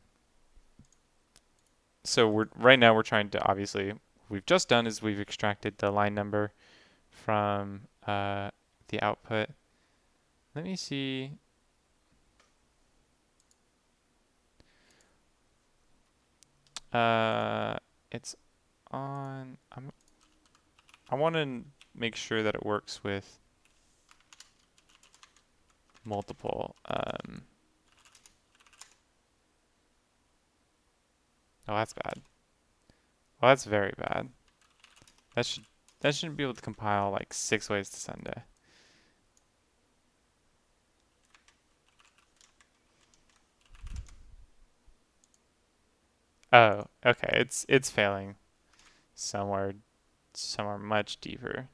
right now we're trying to, obviously, what we've just done is we've extracted the line number from the output. Let me see. It's on. I want to make sure that it works with multiple. Oh, that's bad. Well, that's very bad. That shouldn't be able to compile like 6 ways to Sunday. Oh, okay. It's failing somewhere much deeper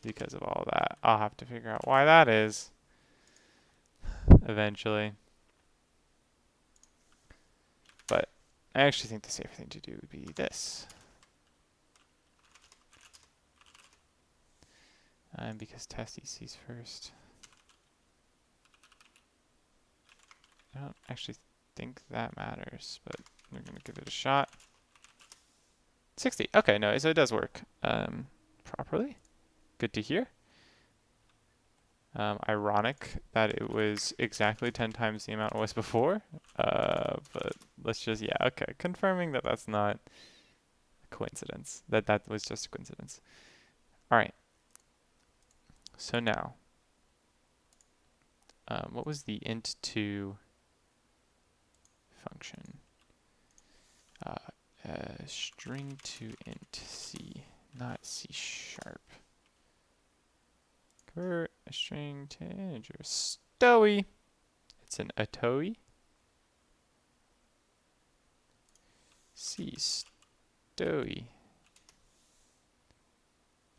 because of all that. I'll have to figure out why that is eventually. But I actually think the safer thing to do would be this. Because test ECs first. I don't actually think that matters, but we're going to give it a shot. 60. Okay, no, so it does work properly. Good to hear. Ironic that it was exactly 10 times the amount it was before. But let's just, yeah, okay. Confirming that that's not a coincidence. That was just a coincidence. All right. So now, what was the int2 function? String to int c, not C#. Convert a string to integer. Stowy. It's an atoi. C stowy.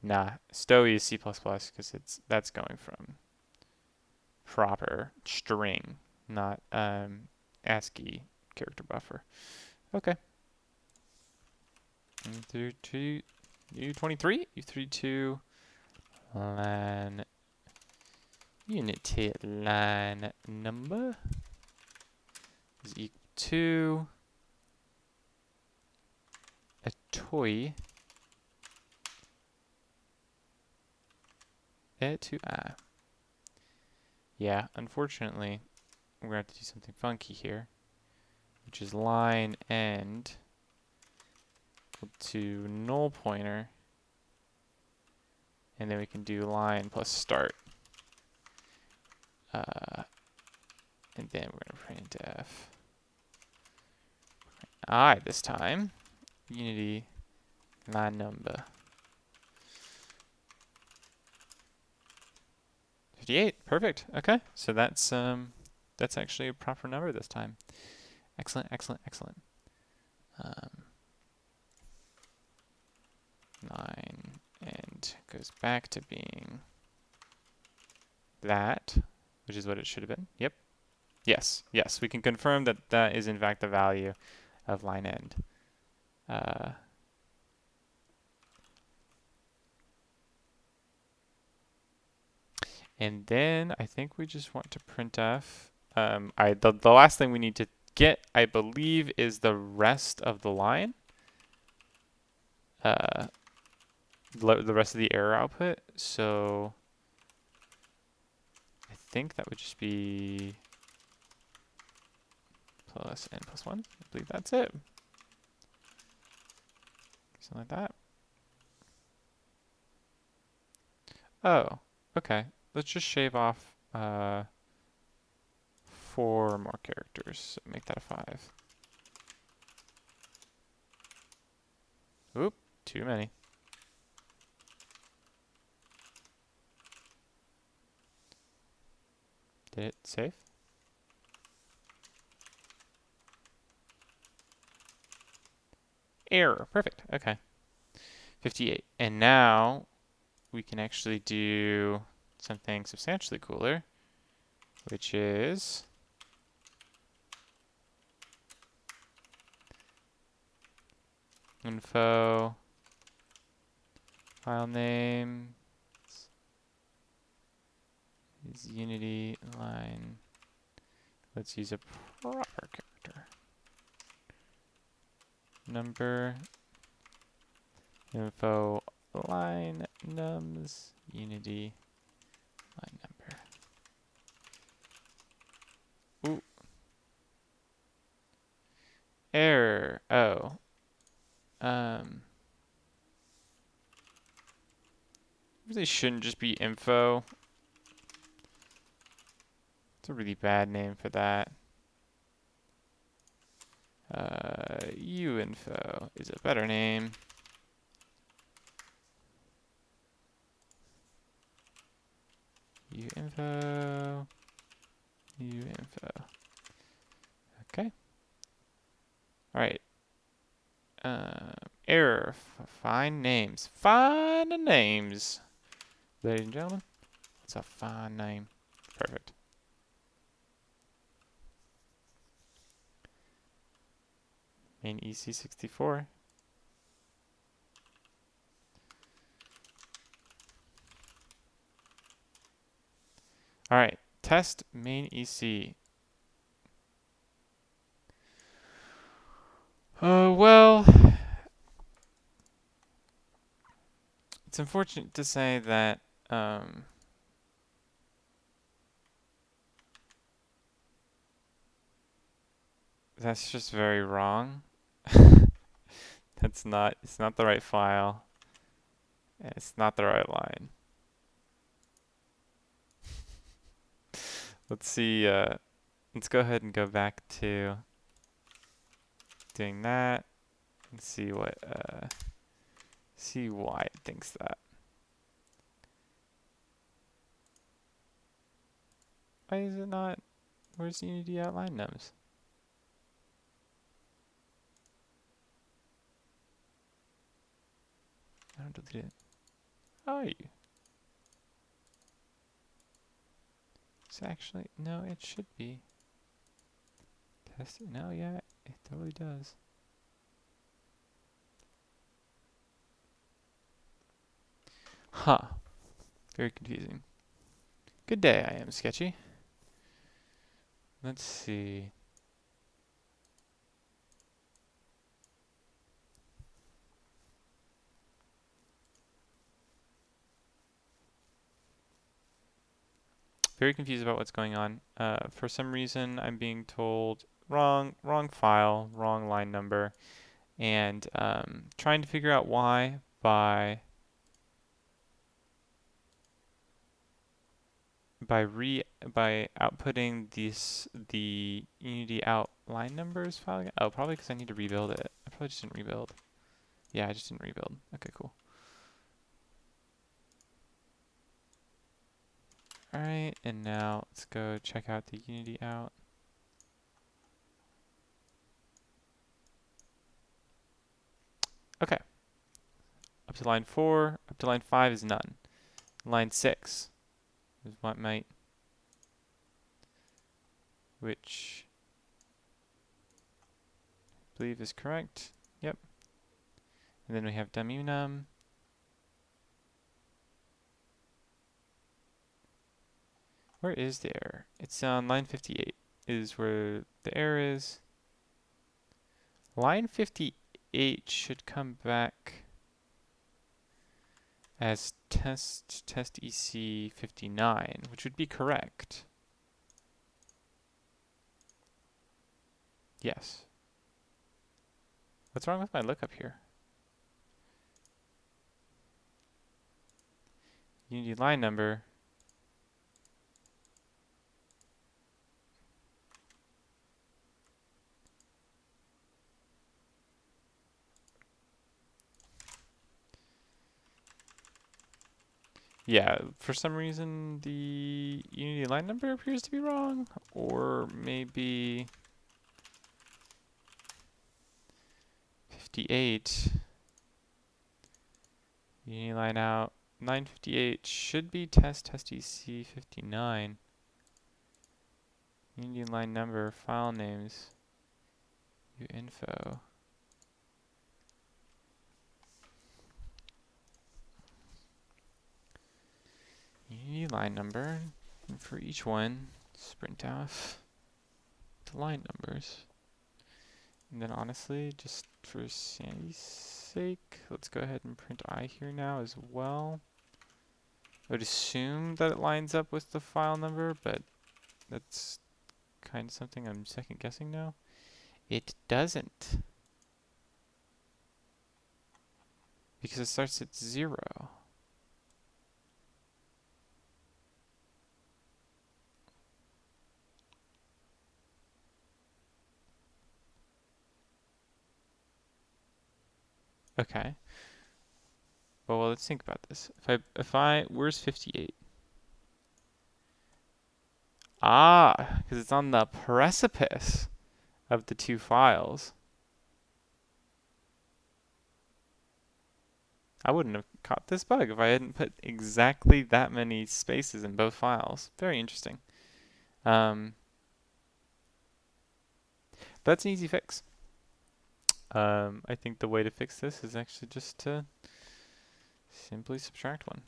Nah, stowy is C++ because that's going from proper string, not ASCII character buffer. Okay. U23, U32 line unity line number is equal to a toy to I. Yeah, unfortunately, we're going to have to do something funky here, which is line end equal to null pointer, and then we can do line plus start. And then we're going to printf I this time, unity line number. 58. Perfect. Okay. So that's actually a proper number this time. Excellent, excellent, excellent. 9 and goes back to being that, which is what it should have been. Yep. Yes, yes. We can confirm that that is in fact the value of line end. And then I think we just want to printf. The last thing we need to get, I believe, is the rest of the line. The rest of the error output. So I think that would just be plus n plus 1. I believe that's it. Something like that. Oh, okay. Let's just shave off 4 more characters. Make that a 5. Oop, too many. Did it save? Error. Perfect. Okay. 58. And now we can actually do something substantially cooler, which is info file name is Unity line. Let's use a proper character. Number info line nums Unity line number. Ooh. Error. Oh. Really shouldn't just be info. It's a really bad name for that. uinfo is a better name. uinfo. Okay. All right. Error. Find names. Find the names. Ladies and gentlemen, what's a fine name? Perfect. Main EC64. All right, test main EC. Well, it's unfortunate to say that that's just very wrong. It's not the right file. And it's not the right line. Let's see, let's go ahead and go back to doing that and see what see why it thinks that. Why is it not? Where's Unity outline nums? I don't delete it. Oh, it's actually, no, it should be. Test it. No, yeah, it totally does. Huh. Very confusing. Good day, I am Sketchy. Let's see. Very confused about what's going on. For some reason, I'm being told wrong file, wrong line number, and trying to figure out why by outputting the Unity out line numbers file again. Oh, probably because I need to rebuild it. I probably just didn't rebuild. Yeah, I just didn't rebuild. Okay, cool. Alright, and now let's go check out the Unity out. Okay. Up to line 4, up to line 5 is none. Line 6 is what might, which I believe is correct. Yep. And then we have demunum. Where is the error? It's on line 58 is where the error is. Line 58 should come back as test EC 59, which would be correct. Yes. What's wrong with my lookup here? Unity line number. Yeah, for some reason the Unity line number appears to be wrong, or maybe 58. Unity line out. 958 should be test EC 59. Unity line number, file names, info. Unity line number, and for each one, sprint off the line numbers. And then honestly, just for sanity's sake, let's go ahead and print I here now as well. I would assume that it lines up with the file number, but that's kind of something I'm second guessing now. It doesn't. Because it starts at 0. Okay. Well, let's think about this. Where's 58? Ah, because it's on the precipice of the two files. I wouldn't have caught this bug if I hadn't put exactly that many spaces in both files. Very interesting. That's an easy fix. I think the way to fix this is actually just to simply subtract one.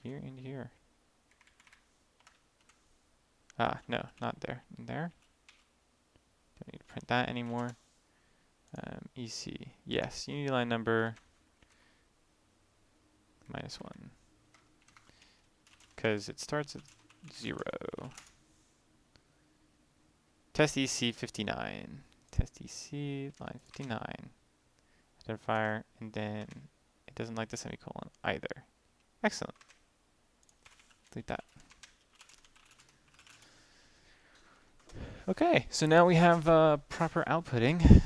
Here and here. Ah, no, not there. There. Don't need to print that anymore. EC. Yes, Unity line number -1. Because it starts at 0. Test EC 59. Test EC line 59. Identifier, and then it doesn't like the semicolon either. Excellent. Delete that. Okay, so now we have proper outputting.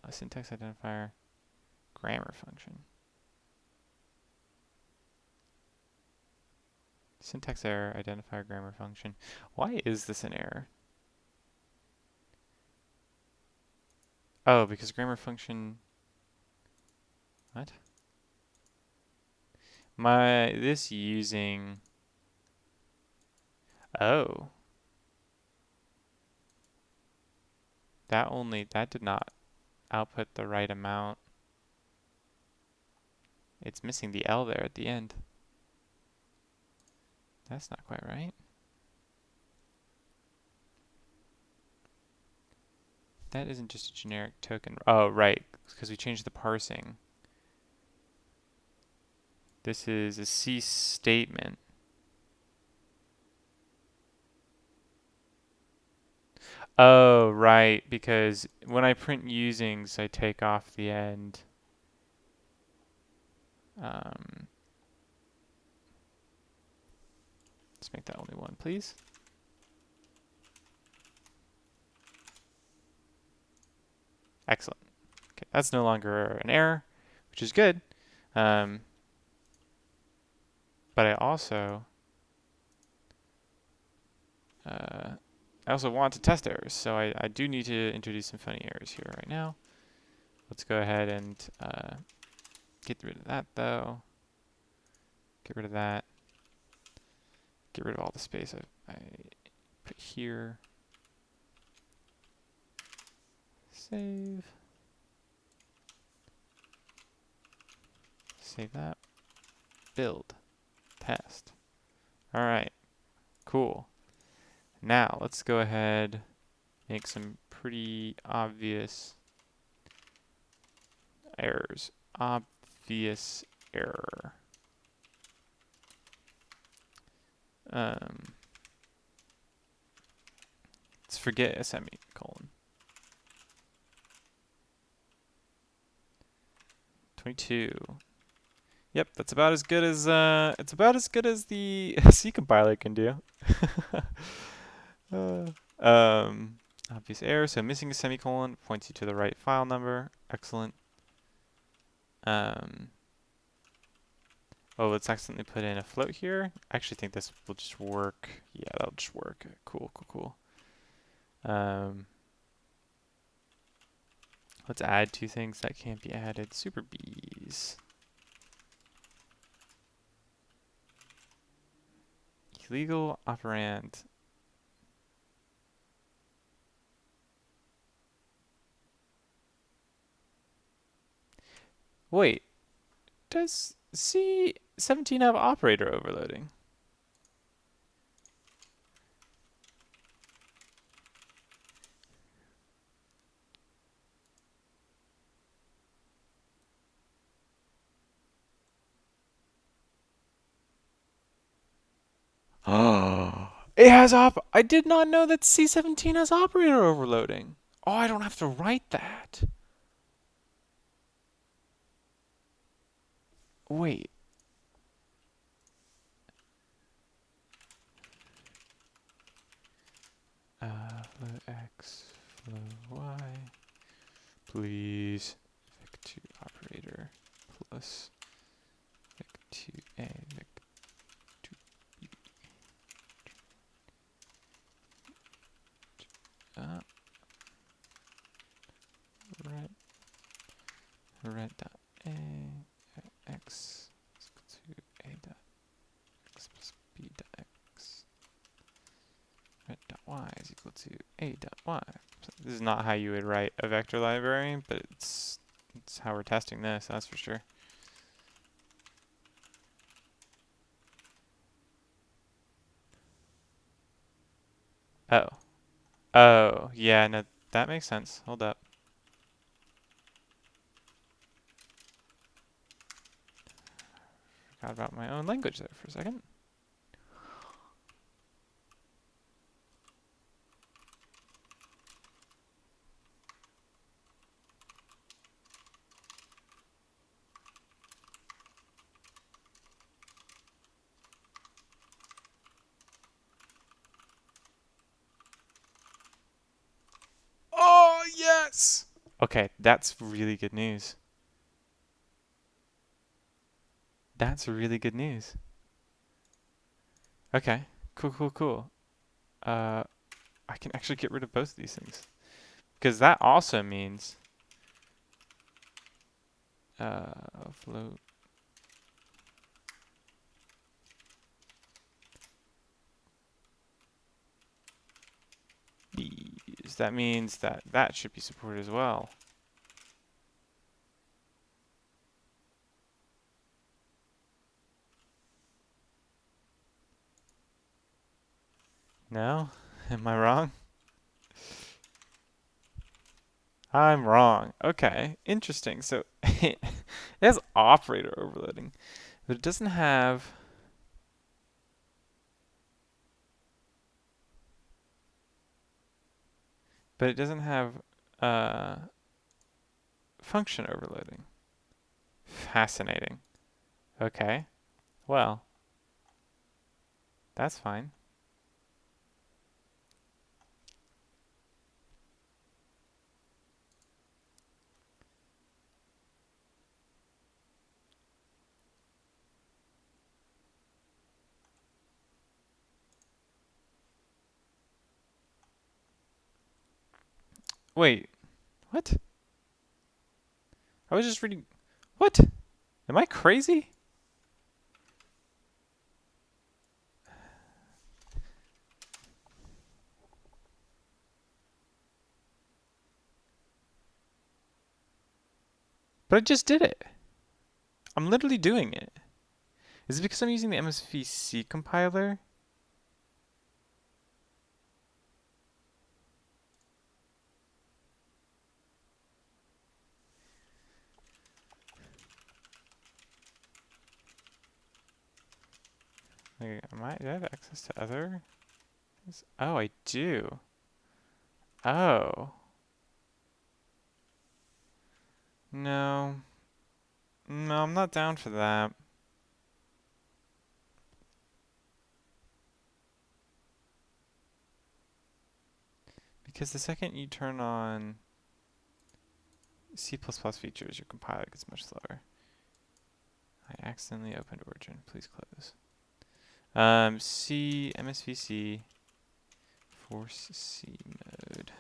Syntax identifier, grammar function. Syntax error, identifier, grammar function. Why is this an error? Oh, because grammar function... What? This using... Oh. That did not output the right amount. It's missing the L there at the end. That's not quite right. That isn't just a generic token. Oh, right, because we changed the parsing. This is a C statement. Oh, right, because when I print usings, I take off the end. Let's make that only one, please. Excellent. Okay, that's no longer an error, which is good. But uh, I also want to test errors, so I do need to introduce some funny errors here right now. Let's go ahead and get rid of that though. Get rid of that. Get rid of all the space I put here. Save. Save that. Build. Test. All right. Cool. Now let's go ahead, make some pretty obvious errors. Obvious error. Let's forget a semicolon. 22. Yep, that's about as good as it's about as good as the C compiler can do. Obvious error. So missing a semicolon points you to the right file number. Excellent. Oh, let's accidentally put in a float here. I actually think this will just work. Yeah, that'll just work. Cool, cool, cool. Let's add two things that can't be added. Super bees. Illegal operand. Wait, does C17 have operator overloading? Oh, it has I did not know that C17 has operator overloading. Oh, I don't have to write that. Wait. Float x, float y. Please. Vec2 operator plus vec2a, vec2b. Red dot a x is equal to a dot x plus b dot x. Red dot y is equal to a dot y. So this is not how you would write a vector library, but it's how we're testing this, that's for sure. Oh. Oh, yeah, no, that makes sense. Hold up. Forgot about my own language there for a second. Oh, yes! Okay, that's really good news. That's really good news. Okay, cool, cool, cool. I can actually get rid of both of these things. Because that also means float bees. That means that that should be supported as well. No? Am I wrong? I'm wrong. Okay, interesting. So it has operator overloading, but it doesn't have uh, function overloading. Fascinating. Okay. Well, that's fine. Wait, what? I was just reading. What? Am I crazy? But I just did it. I'm literally doing it. Is it because I'm using the MSVC compiler? Like, do I have access to other? Oh, I do. Oh. No. No, I'm not down for that. Because the second you turn on C++ features, your compiler gets much slower. I accidentally opened Origin. Please close. C, MSVC, force C mode.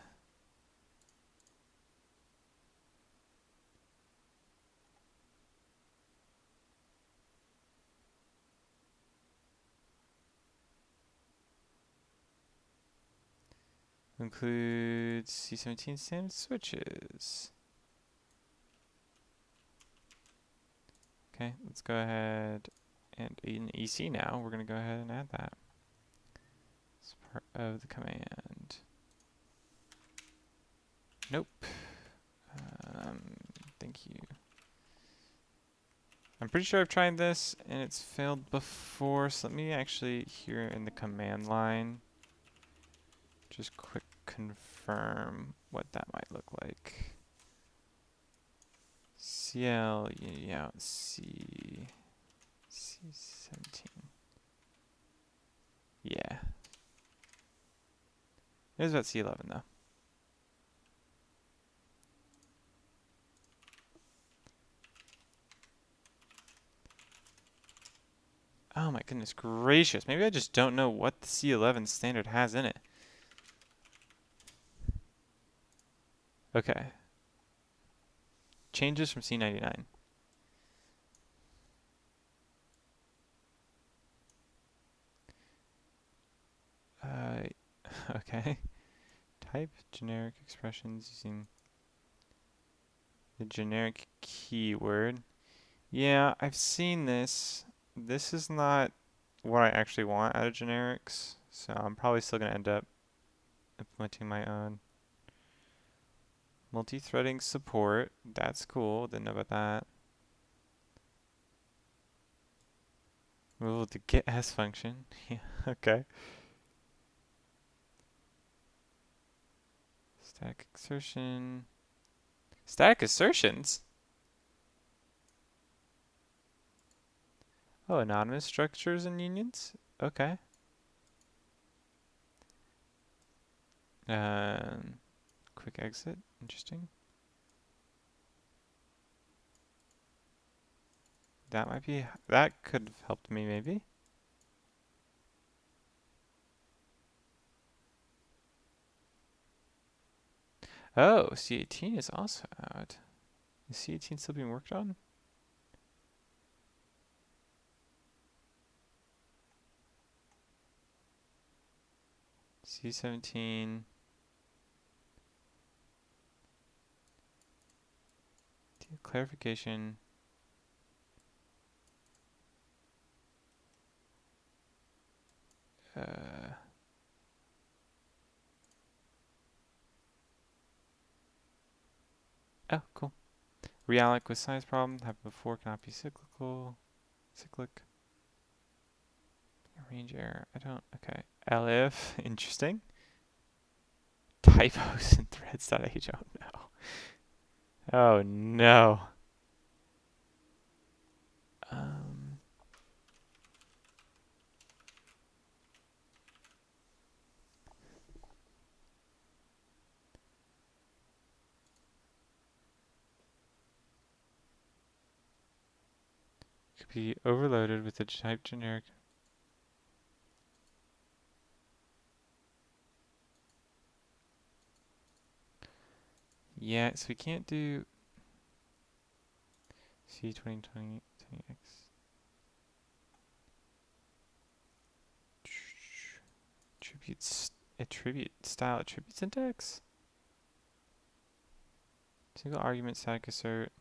Includes C17 standard switches. Okay, let's go ahead and in EC now, we're going to go ahead and add that. It's part of the command. Nope. Thank you. I'm pretty sure I've tried this and it's failed before, so let me actually here in the command line just quick confirm what that might look like. CL, yeah, C17. Yeah. It was about C11 though. Oh my goodness gracious. Maybe I just don't know what the C11 standard has in it. Okay. Changes from C99. Okay. Type generic expressions using the generic keyword. Yeah, I've seen this. This is not what I actually want out of generics, so I'm probably still going to end up implementing my own. Multi-threading support. That's cool. Didn't know about that. Removal the getAs function. Yeah, okay. Static assertion. Static assertions? Oh, anonymous structures and unions? Okay. Quick exit. Interesting. That could have helped me maybe. Oh, C18 is also out. Is C18 still being worked on? C17. Clarification. Oh, cool. Realloc with size problem. Happened before. Cannot be cyclical. Cyclic. Range error. I don't. Okay. elif. Interesting. Typos in threads.h. Oh no. Oh no. Could be overloaded with the type generic. Yeah, so we can't do C2020 20x. Attribute style attribute syntax. Single argument static assert.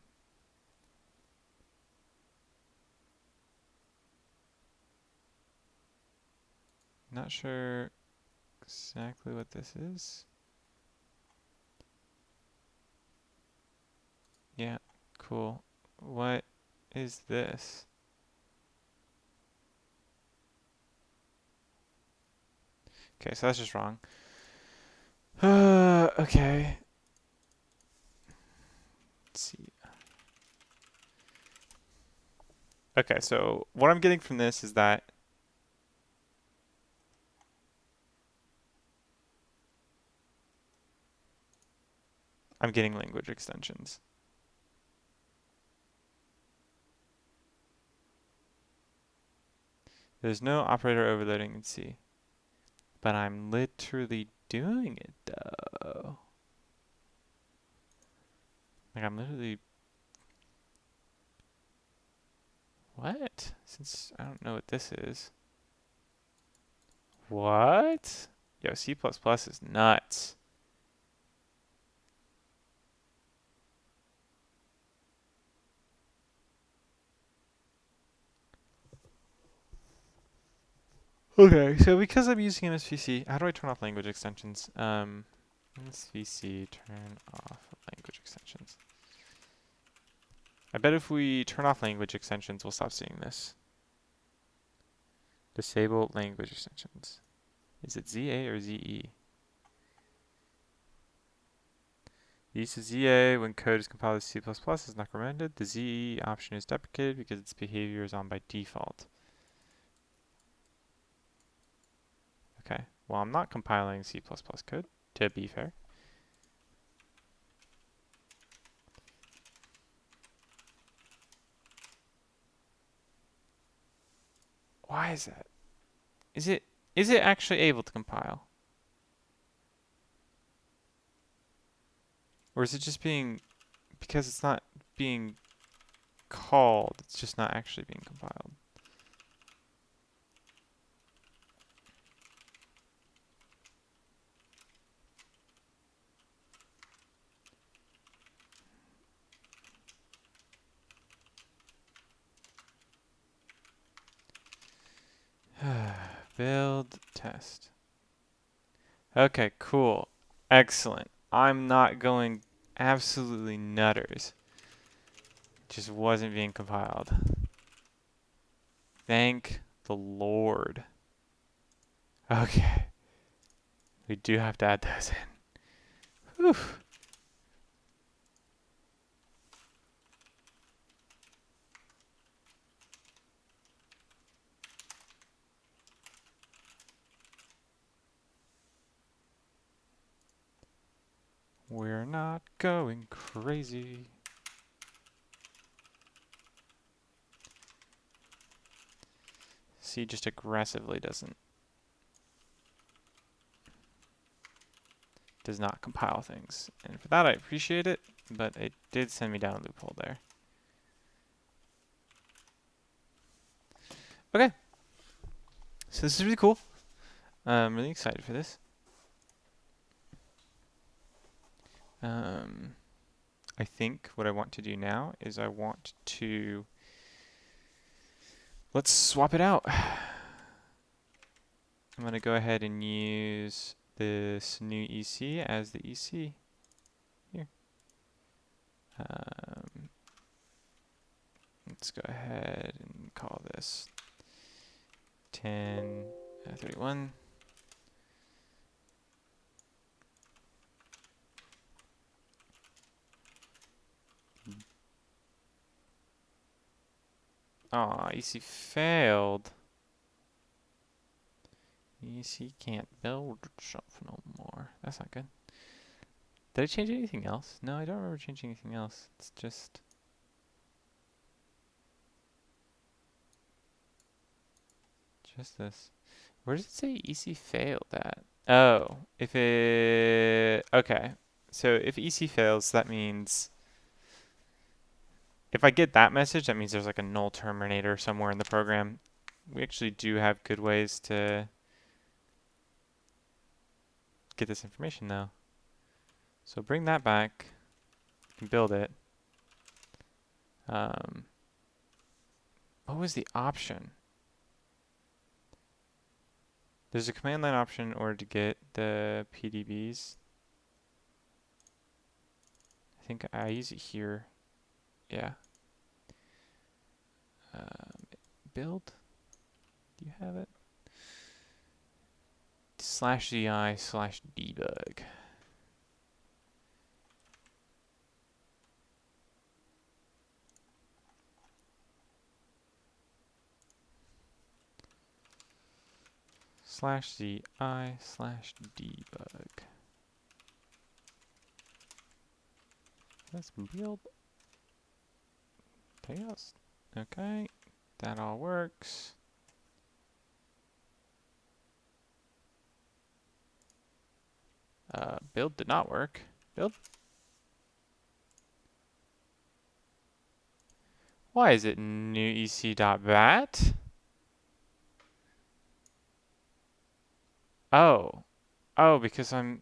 Not sure exactly what this is. Yeah, cool. What is this? Okay, so that's just wrong. Okay. Let's see. Okay, so what I'm getting from this is that I'm getting language extensions. There's no operator overloading in C. But I'm literally doing it though. Like I'm literally... What? Since I don't know what this is. What? Yo, C++ is nuts. Okay, so because I'm using MSVC, how do I turn off language extensions? MSVC, turn off language extensions. I bet if we turn off language extensions, we'll stop seeing this. Disable language extensions. Is it ZA or ZE? The use of ZA when code is compiled with C++ is not recommended. The ZE option is deprecated because its behavior is on by default. Okay, well I'm not compiling C++ code, to be fair. Why is that? Is it actually able to compile? Or is it just being, because it's not being called, it's just not actually being compiled? Build test. Okay, cool. Excellent. I'm not going absolutely nutters. Just wasn't being compiled. Thank the Lord. Okay. We do have to add those in. Whew. We're not going crazy. C just aggressively does not compile things. And for that I appreciate it, but it did send me down a loophole there. Okay. So this is really cool. I'm really excited for this. I think what I want to do now is I want to... Let's swap it out. I'm going to go ahead and use this new EC as the EC here. Let's go ahead and call this 1031. Aw, EC failed. EC can't build stuff no more. That's not good. Did I change anything else? No, I don't remember changing anything else. It's just this. Where does it say EC failed at? Oh, if it... Okay. So if EC fails, that means if I get that message, that means there's like a null terminator somewhere in the program. We actually do have good ways to get this information though. So bring that back and build it. What was the option? There's a command line option in order to get the PDBs. I think I use it here. Yeah. Build. Do you have it? /vi/debug. /vi/debug. Let's build. Chaos. Okay, that all works. Build did not work. Build. Why is it new ec.bat? Oh. Oh, because I'm...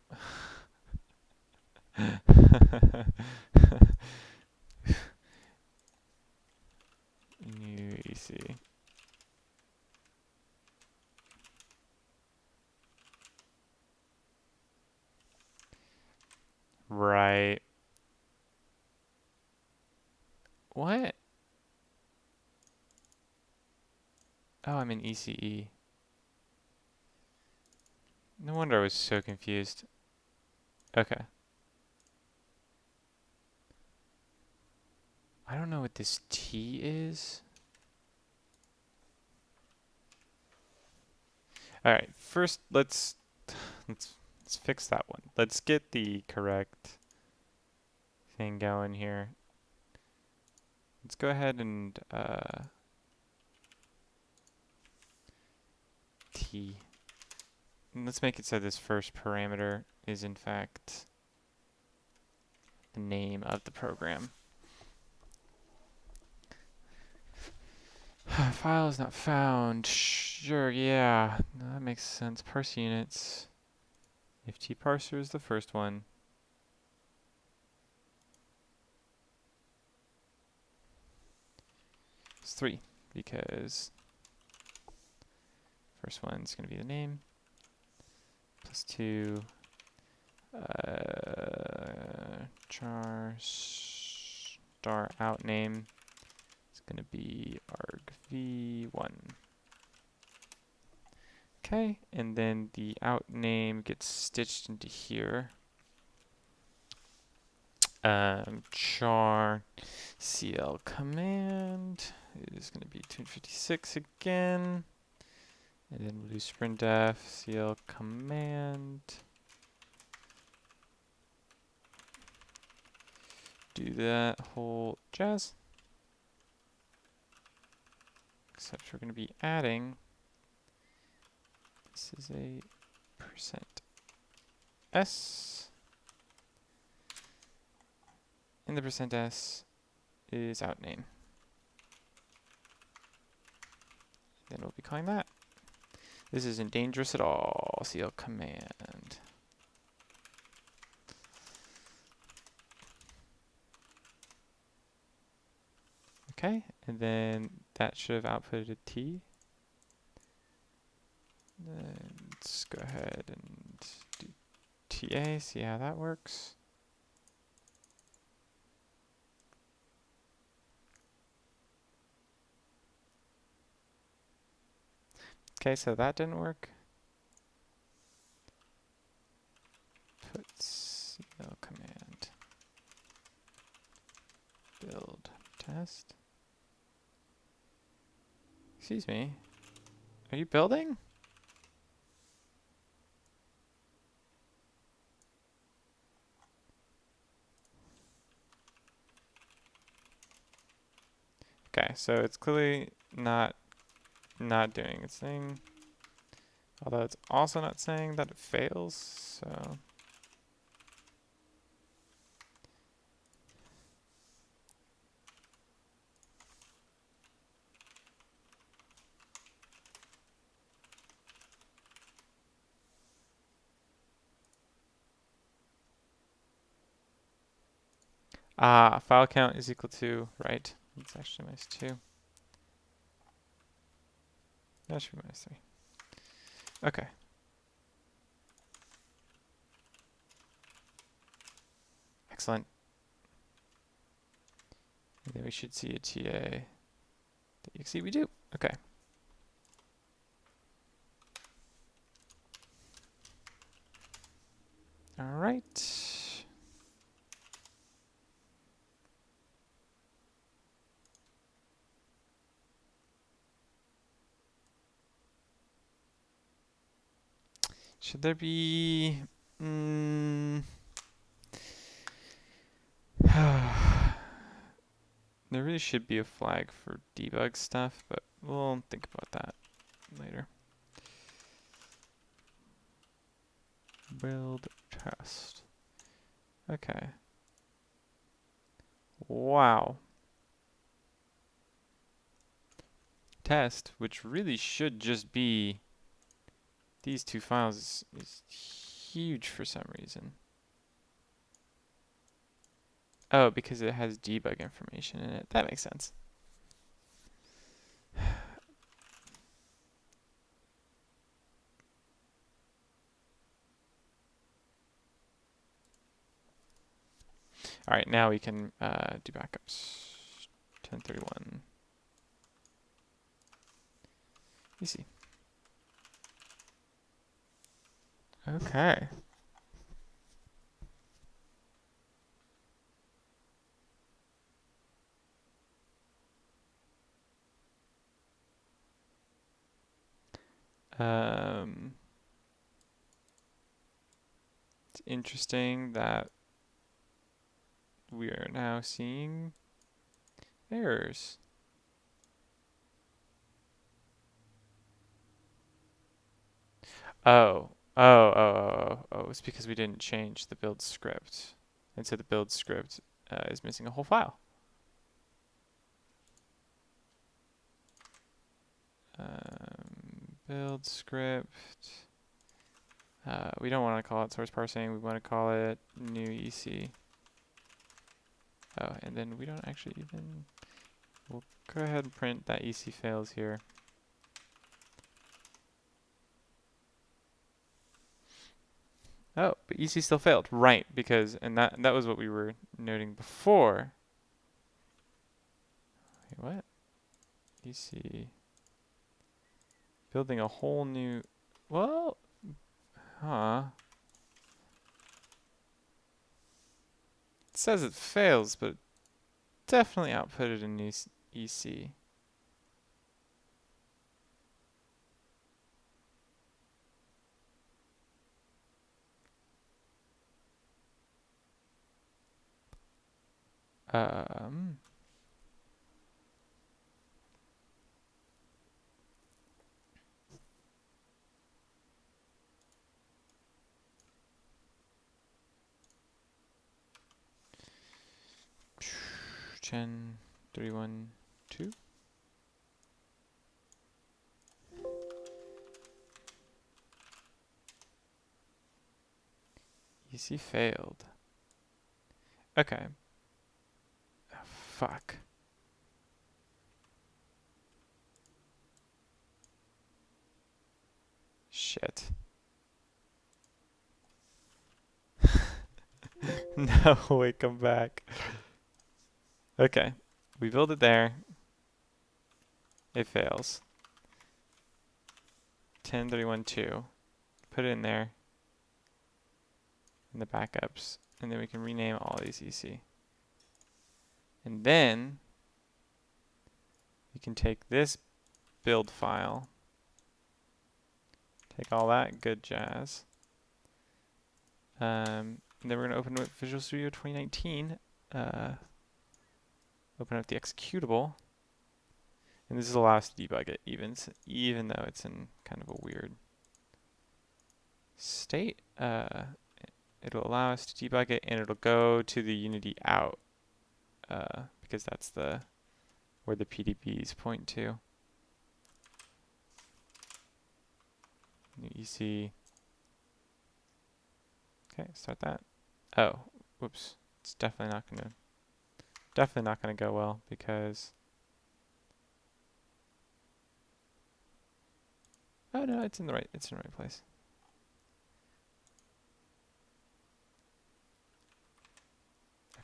new EC. Right. What? Oh, I'm in ECE. No wonder I was so confused. Okay. I don't know what this T is. All right, first let's fix that one. Let's get the correct thing going here. Let's go ahead and T. And let's make it so this first parameter is in fact the name of the program. File is not found. Sure, yeah, no, that makes sense. Parse units. If tparser is the first one. It's 3 because first one's going to be the name plus 2 char star out name is going to be argv1. Okay, and then the out name gets stitched into here. Char cl command is going to be 256 again. And then we'll do sprintf cl command. Do that whole jazz. Except we're going to be adding. This is a %s. And the %s is out name. Then we'll be calling that. This isn't dangerous at all. CL command. Okay, and then that should have outputted a T. Then let's go ahead and do TA, see how that works. Okay, so that didn't work. Put CL command. Build test. Excuse me. Are you building? Okay, so it's clearly not doing its thing. Although it's also not saying that it fails, so File count is equal to, right. It's actually -2. That should be -3. Okay. Excellent. And then we should see a TA.exe. We do. Okay. All right. Should there be... there really should be a flag for debug stuff, but we'll think about that later. Build test. Okay. Wow. Test, which really should just be these two files, is huge for some reason. Oh, because it has debug information in it. That makes sense. All right, now we can do backups. 1031. Easy. Okay. It's interesting that we are now seeing errors. It's because we didn't change the build script. And so the build script is missing a whole file. Build script. We don't want to call it source parsing. We want to call it new EC. Oh, and then we don't actually even... We'll go ahead and print that EC fails here. Oh, but EC still failed. Right, because, and that was what we were noting before. Wait, what? EC. Building a whole new, well, huh. It says it fails, but definitely outputted a new EC. Um, Gen 31.2. EC failed. Okay. Oh, fuck. Shit. No, wait, come back. Okay. We build it there. It fails. 1031.2. Put it in there. In the backups. And then we can rename all these EC. And then we can take this build file, take all that good jazz, and then we're going to open with Visual Studio 2019, open up the executable, and this will allow us to debug it even though it's in kind of a weird state. It'll allow us to debug it, and it'll go to the Unity out, because that's where the PDBs point to. New EC. Okay, start that. Oh, whoops. It's definitely not going to Definitely not going to go well because... Oh no, it's in the right place.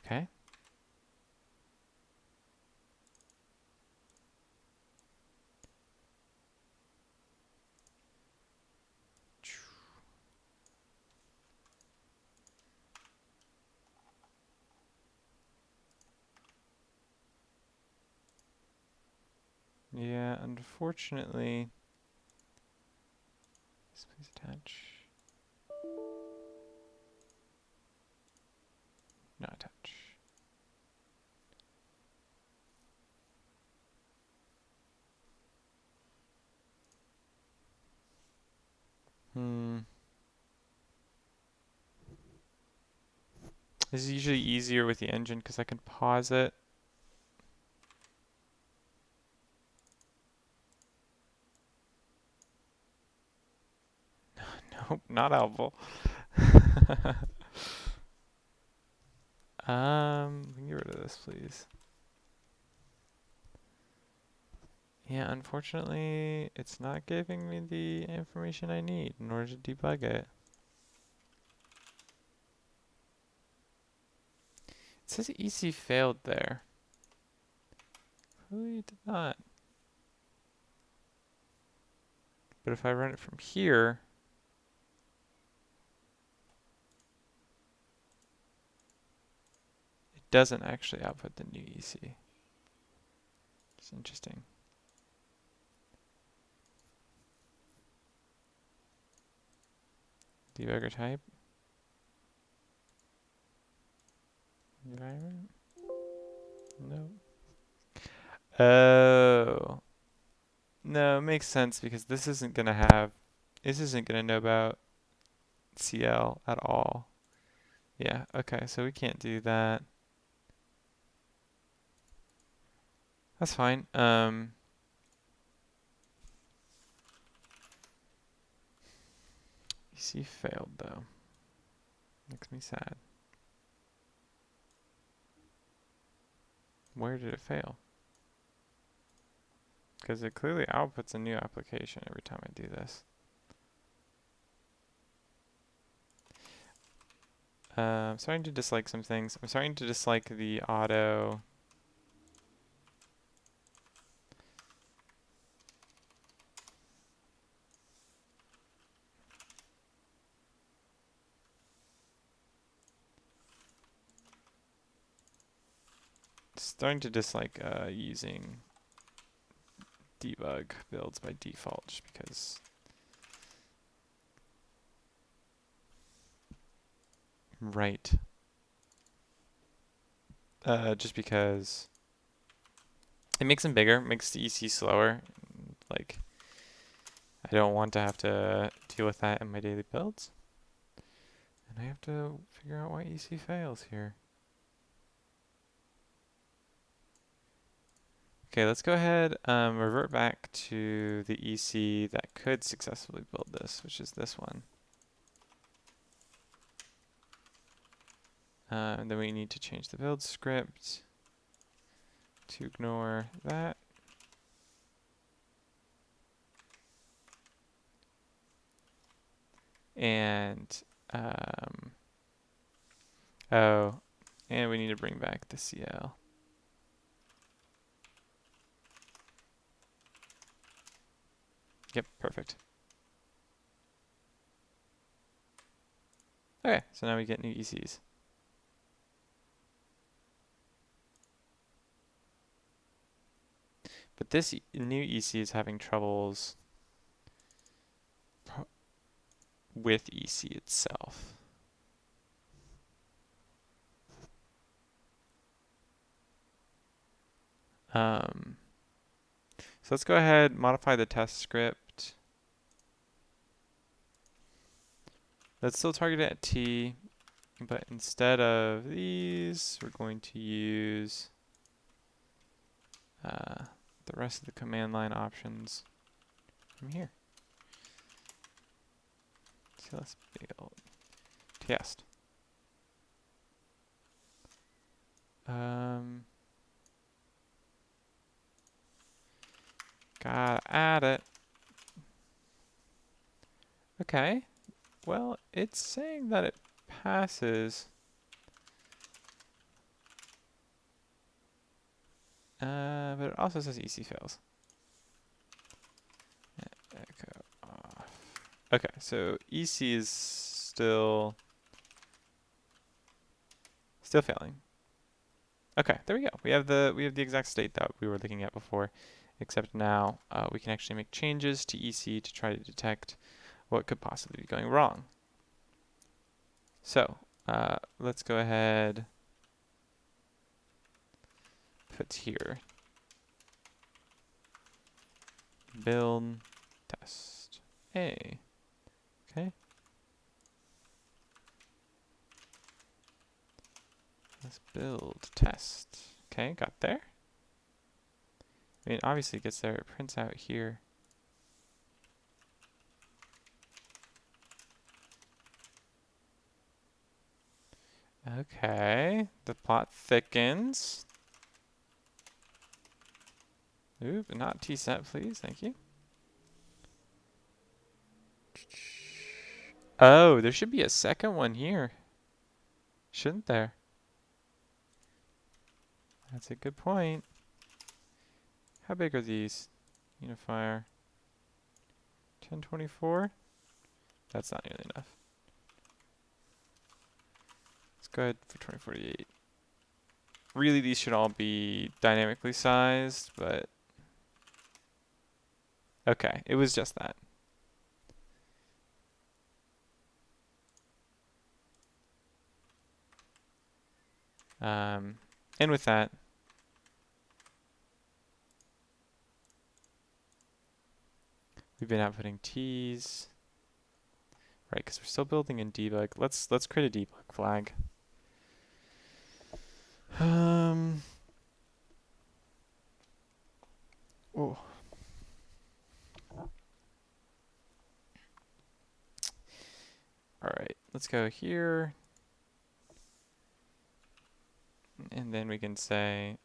Okay. Yeah, unfortunately... Please attach. Not attach. This is usually easier with the engine because I can pause it. Nope, not helpful. Get rid of this, please. Yeah, unfortunately, it's not giving me the information I need in order to debug it. It says EC failed there. Clearly it did not. But if I run it from here, it doesn't actually output the new EC. It's interesting. Debugger type. Environment. No. Oh. No, it makes sense because this isn't going to know about CL at all. Yeah, okay, so we can't do that. That's fine. EC failed though. Makes me sad. Where did it fail? Because it clearly outputs a new application every time I do this. I'm starting to dislike some things. I'm starting to dislike the auto. Starting to dislike using debug builds by default just because. Right. Just because it makes them bigger, makes the EC slower. Like, I don't want to have to deal with that in my daily builds. And I have to figure out why EC fails here. Okay, let's go ahead, revert back to the EC that could successfully build this, which is this one. And then we need to change the build script to ignore that. And, oh, and we need to bring back the CL. Yep, perfect. Okay, so now we get new ECs. But this new EC is having troubles with EC itself. So let's go ahead, modify the test script. Let's still target it at T, but instead of these, we're going to use the rest of the command line options from here. CLS build test. Gotta add it. Okay. Well, it's saying that it passes. But it also says EC fails. Echo off. Okay, so EC is still failing. Okay, there we go. We have the exact state that we were looking at before, except now we can actually make changes to EC to try to detect what could possibly be going wrong. So let's go ahead, put here, build test A. Okay. Let's build test. Okay, got there. I mean, obviously it gets there. It prints out here. Okay, the plot thickens. Oop, not tset, please. Thank you. Oh, there should be a second one here. Shouldn't there? That's a good point. How big are these? Unifier. 1024? That's not nearly enough. Let's go ahead for 2048. Really, these should all be dynamically sized, but okay, it was just that. And with that, we've been outputting T's, right? Because we're still building in debug. Let's create a debug flag. Oh. All right, let's go here, and then we can say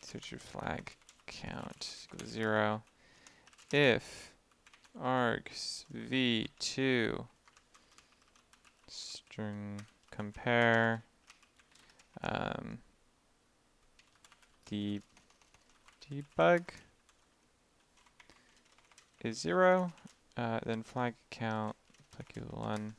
switch your flag count equal to 0 if args v2 string compare debug is 0, then flag count equal 1.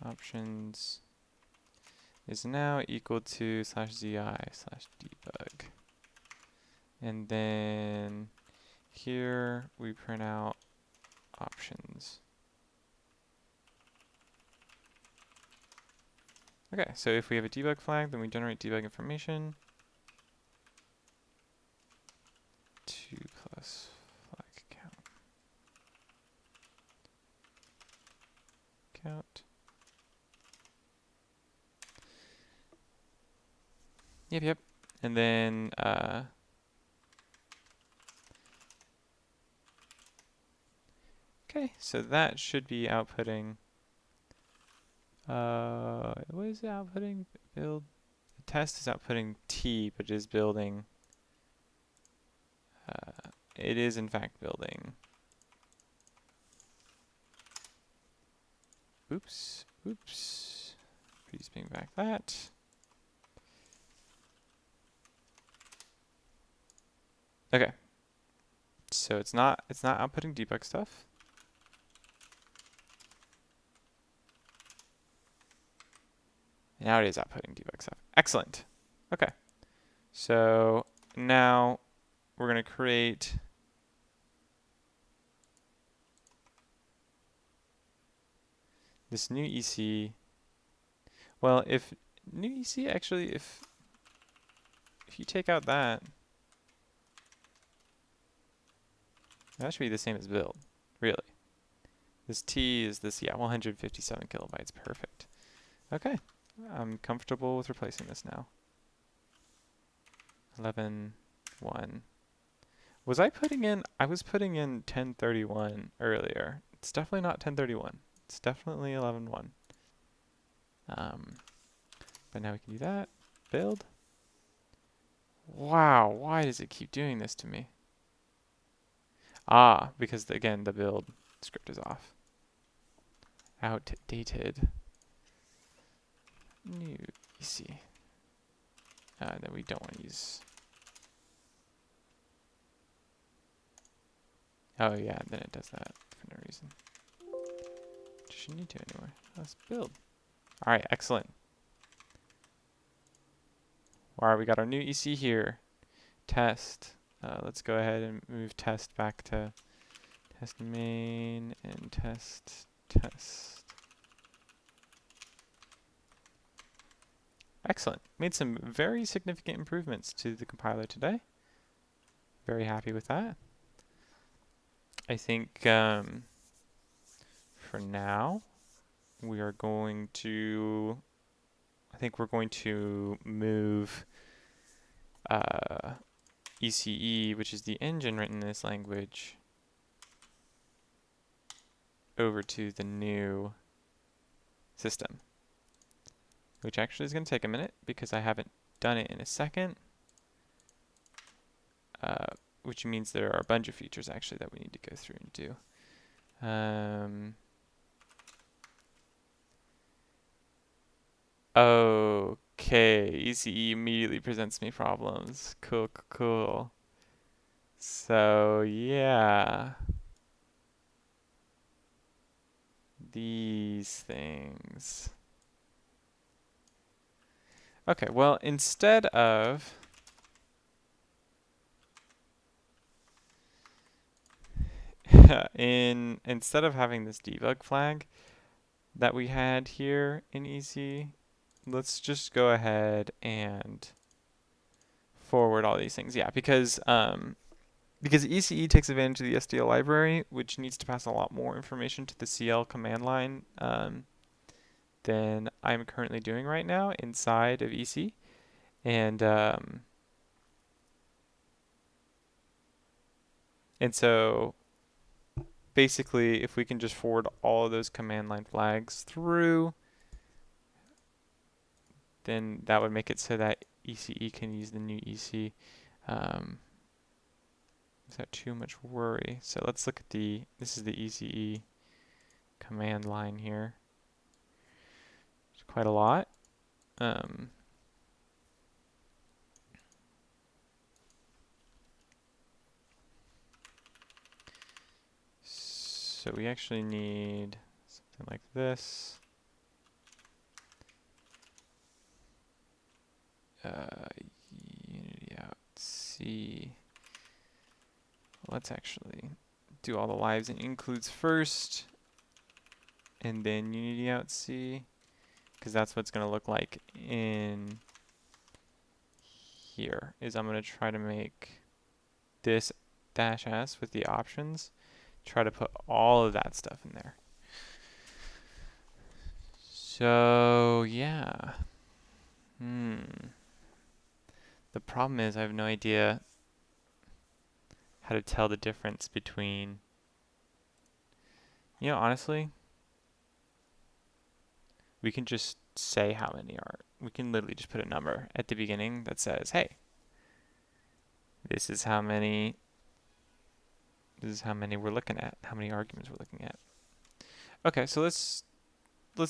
Options is now equal to /zi/debug. And then here we print out options. Okay, so if we have a debug flag, then we generate debug information. 2 plus flag count. Yep. And then okay, so that should be outputting. What is it outputting? Build. The test is outputting T, but it is building. It is in fact building. Oops. Please bring back that. Okay. So it's not outputting debug stuff. Now it is outputting debug stuff. Excellent. Okay. So now we're going to create this new EC. Well, if new EC actually, if you take out that should be the same as build, really. This T is this, 157 kilobytes, perfect. Okay, I'm comfortable with replacing this now. 11, 1. Was I putting in, I was putting in 1031 earlier. It's definitely not 1031. It's definitely 11.1. But now we can do that. Build. Wow, why does it keep doing this to me? Ah, because again, the build script is off. Outdated. New EC. That we don't want to use. Oh yeah, then it does that for no reason. Shouldn't need to anyway. Let's build. All right, excellent. All right, we got our new EC here. Test. Let's go ahead and move test back to test main and test. Excellent. Made some very significant improvements to the compiler today. Very happy with that. I think for now we are going to, I think we're going to move ECE, which is the engine written in this language, over to the new system, which actually is going to take a minute because I haven't done it in a second, which means there are a bunch of features actually that we need to go through and do. Okay, ECE immediately presents me problems. Cool. So yeah, these things. Okay, well, instead of instead of having this debug flag that we had here in EC, let's just go ahead and forward all these things. Yeah, because ECE takes advantage of the SDL library, which needs to pass a lot more information to the CL command line than I'm currently doing right now inside of EC. And so basically, if we can just forward all of those command line flags through, then that would make it so that ECE can use the new EC. Is that too much worry? So let's look at this is the ECE command line here. It's quite a lot. So we actually need something like this. Unity out C. Let's actually do all the lives and includes first, and then Unity out C, because that's what it's going to look like in here. Is I'm going to try to make this -s with the options, try to put all of that stuff in there. So yeah. The problem is I have no idea how to tell the difference between, honestly, we can just say how many are. We can literally just put a number at the beginning that says, hey, this is how many we're looking at, how many arguments we're looking at. Okay, so let's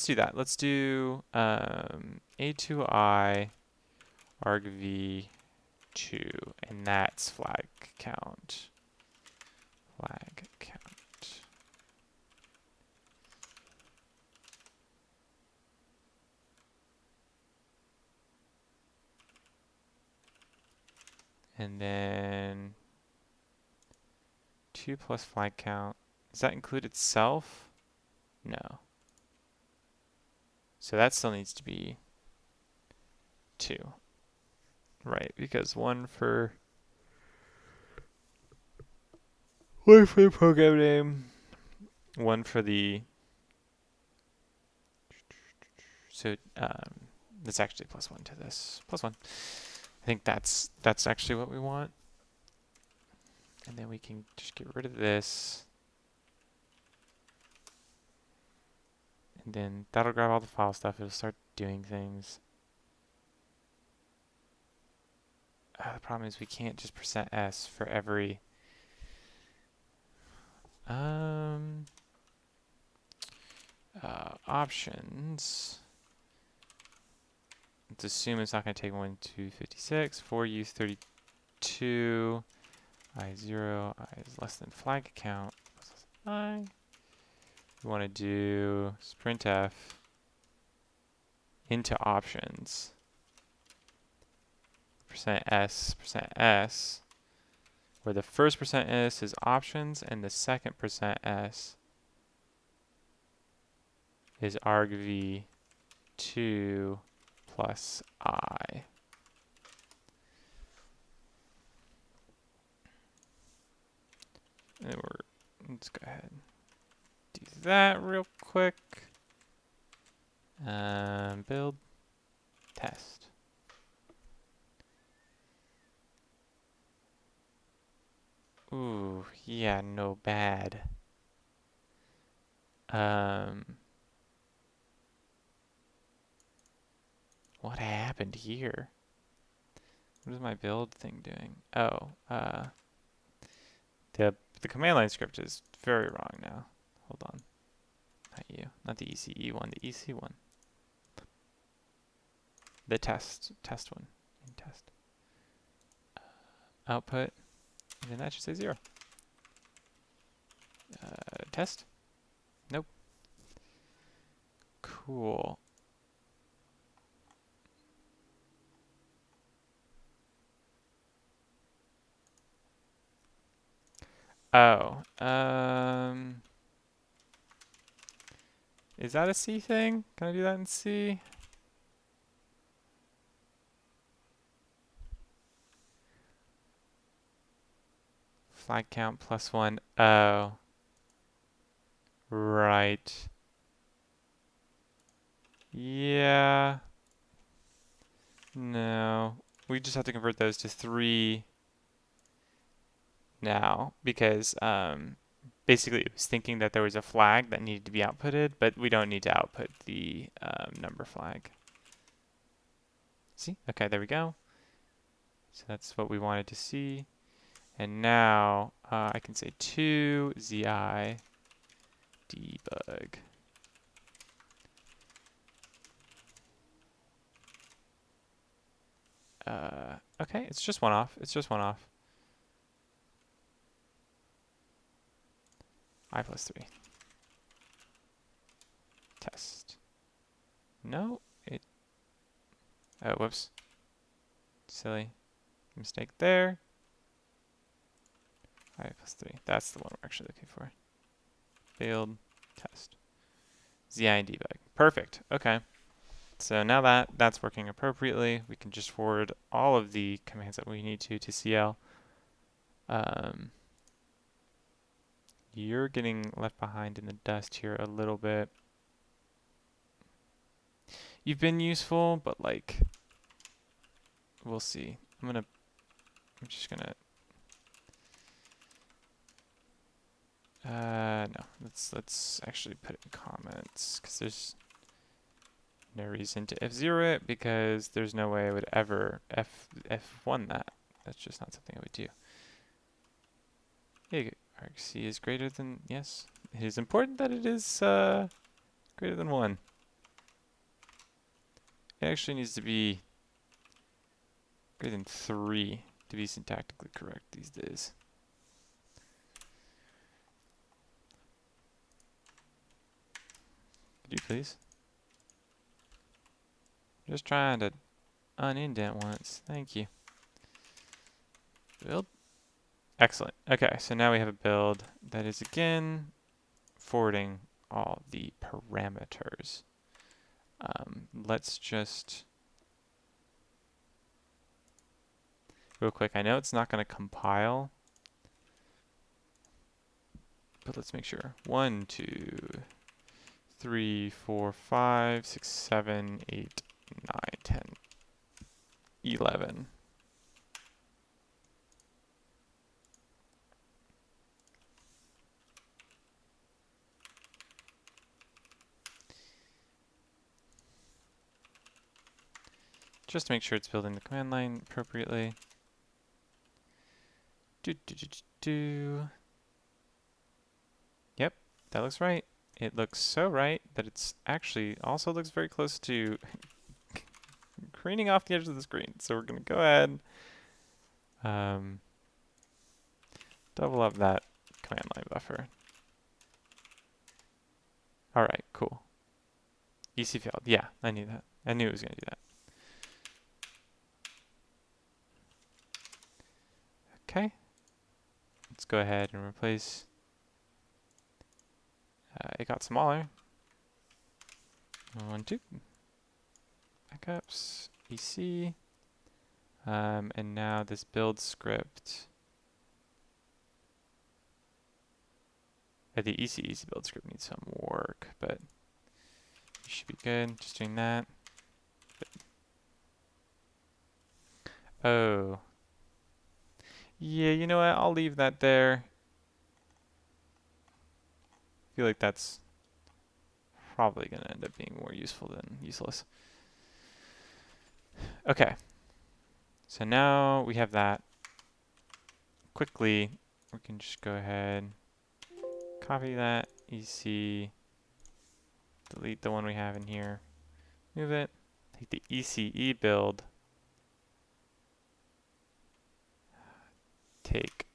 do that. Let's do A2I argv2, and that's flag count. And then 2 plus flag count. Does that include itself? No. So that still needs to be 2. Right, because one for the program name, one for the, so that's actually +1 to this. +1. I think that's actually what we want. And then we can just get rid of this. And then that'll grab all the file stuff. It'll start doing things. The problem is we can't just %s for every options. Let's assume it's not going to take 1 to 56. For use 32. I0, I is less than flag count. I. We want to do sprintf into options. %s, where the first %s is options and the second %s is argv2 plus I. And let's go ahead and do that real quick. Build, test. Ooh, yeah, no bad. What happened here? What is my build thing doing? Oh, the command line script is very wrong now. Hold on. Not you. Not the ECE one, the EC one. The test one. In test. Output. And then that should say 0. Test? Nope. Cool. Oh. Is that a C thing? Can I do that in C? Flag count +1. Oh. Right. Yeah. No. We just have to convert those to 3 now because basically it was thinking that there was a flag that needed to be outputted, but we don't need to output the number flag. See? Okay, there we go. So that's what we wanted to see. And now I can say to zi debug. Okay, it's just one off. It's just one off. I +3. Test. No, it. Oh, whoops. Silly mistake there. I +3. That's the one we're actually looking for. Build, test. ZI and debug. Perfect. Okay. So now that that's working appropriately, we can just forward all of the commands that we need to CL. You're getting left behind in the dust here a little bit. You've been useful, but like, we'll see. I'm just gonna, no, let's actually put it in comments because there's no reason to F0 it because there's no way I would ever F1 that. That's just not something I would do. Yeah, argc is greater than, yes. It is important that it is greater than 1. It actually needs to be greater than 3 to be syntactically correct these days. Could you please? Just trying to unindent once. Thank you. Build. Excellent. Okay, so now we have a build that is again forwarding all the parameters. Let's just real quick. I know it's not going to compile, but let's make sure. 1, 2, 3, 4, 5, 6, 7, 8, 9, 10, 11. just to make sure it's building the command line appropriately. Yep, that looks right. It looks so right that it's actually also looks very close to greening off the edge of the screen. So we're going to go ahead, double up that command line buffer. All right, cool. EC failed. Yeah, I knew that. I knew it was going to do that. Okay. Let's go ahead and replace. It got smaller. 1, 2. Backups. EC. And now this build script. The EC build script needs some work, but you should be good. Just doing that. Oh. Yeah, you know what? I'll leave that there. I feel like that's probably going to end up being more useful than useless. Okay. So now we have that. Quickly, we can just go ahead, copy that EC, delete the one we have in here, move it, take the ECE build, take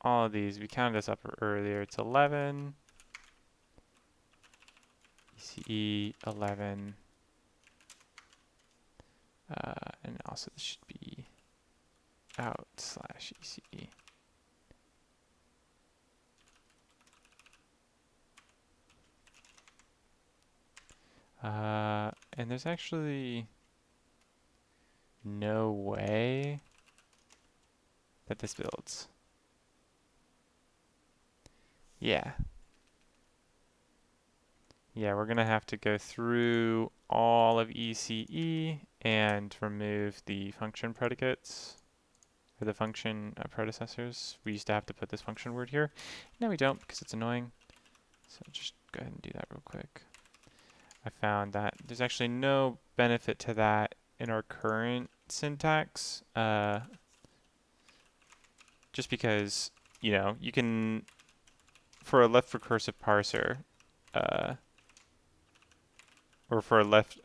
all of these. We counted this up earlier. It's 11, ECE 11, and also this should be out/ECE. And there's actually no way that this builds. Yeah. Yeah, we're going to have to go through all of ECE and remove the function predicates, or the function predecessors. We used to have to put this function word here. Now we don't because it's annoying. So just go ahead and do that real quick. I found that there's actually no benefit to that in our current syntax. Just because, you know, you can, for a left recursive parser, or for a left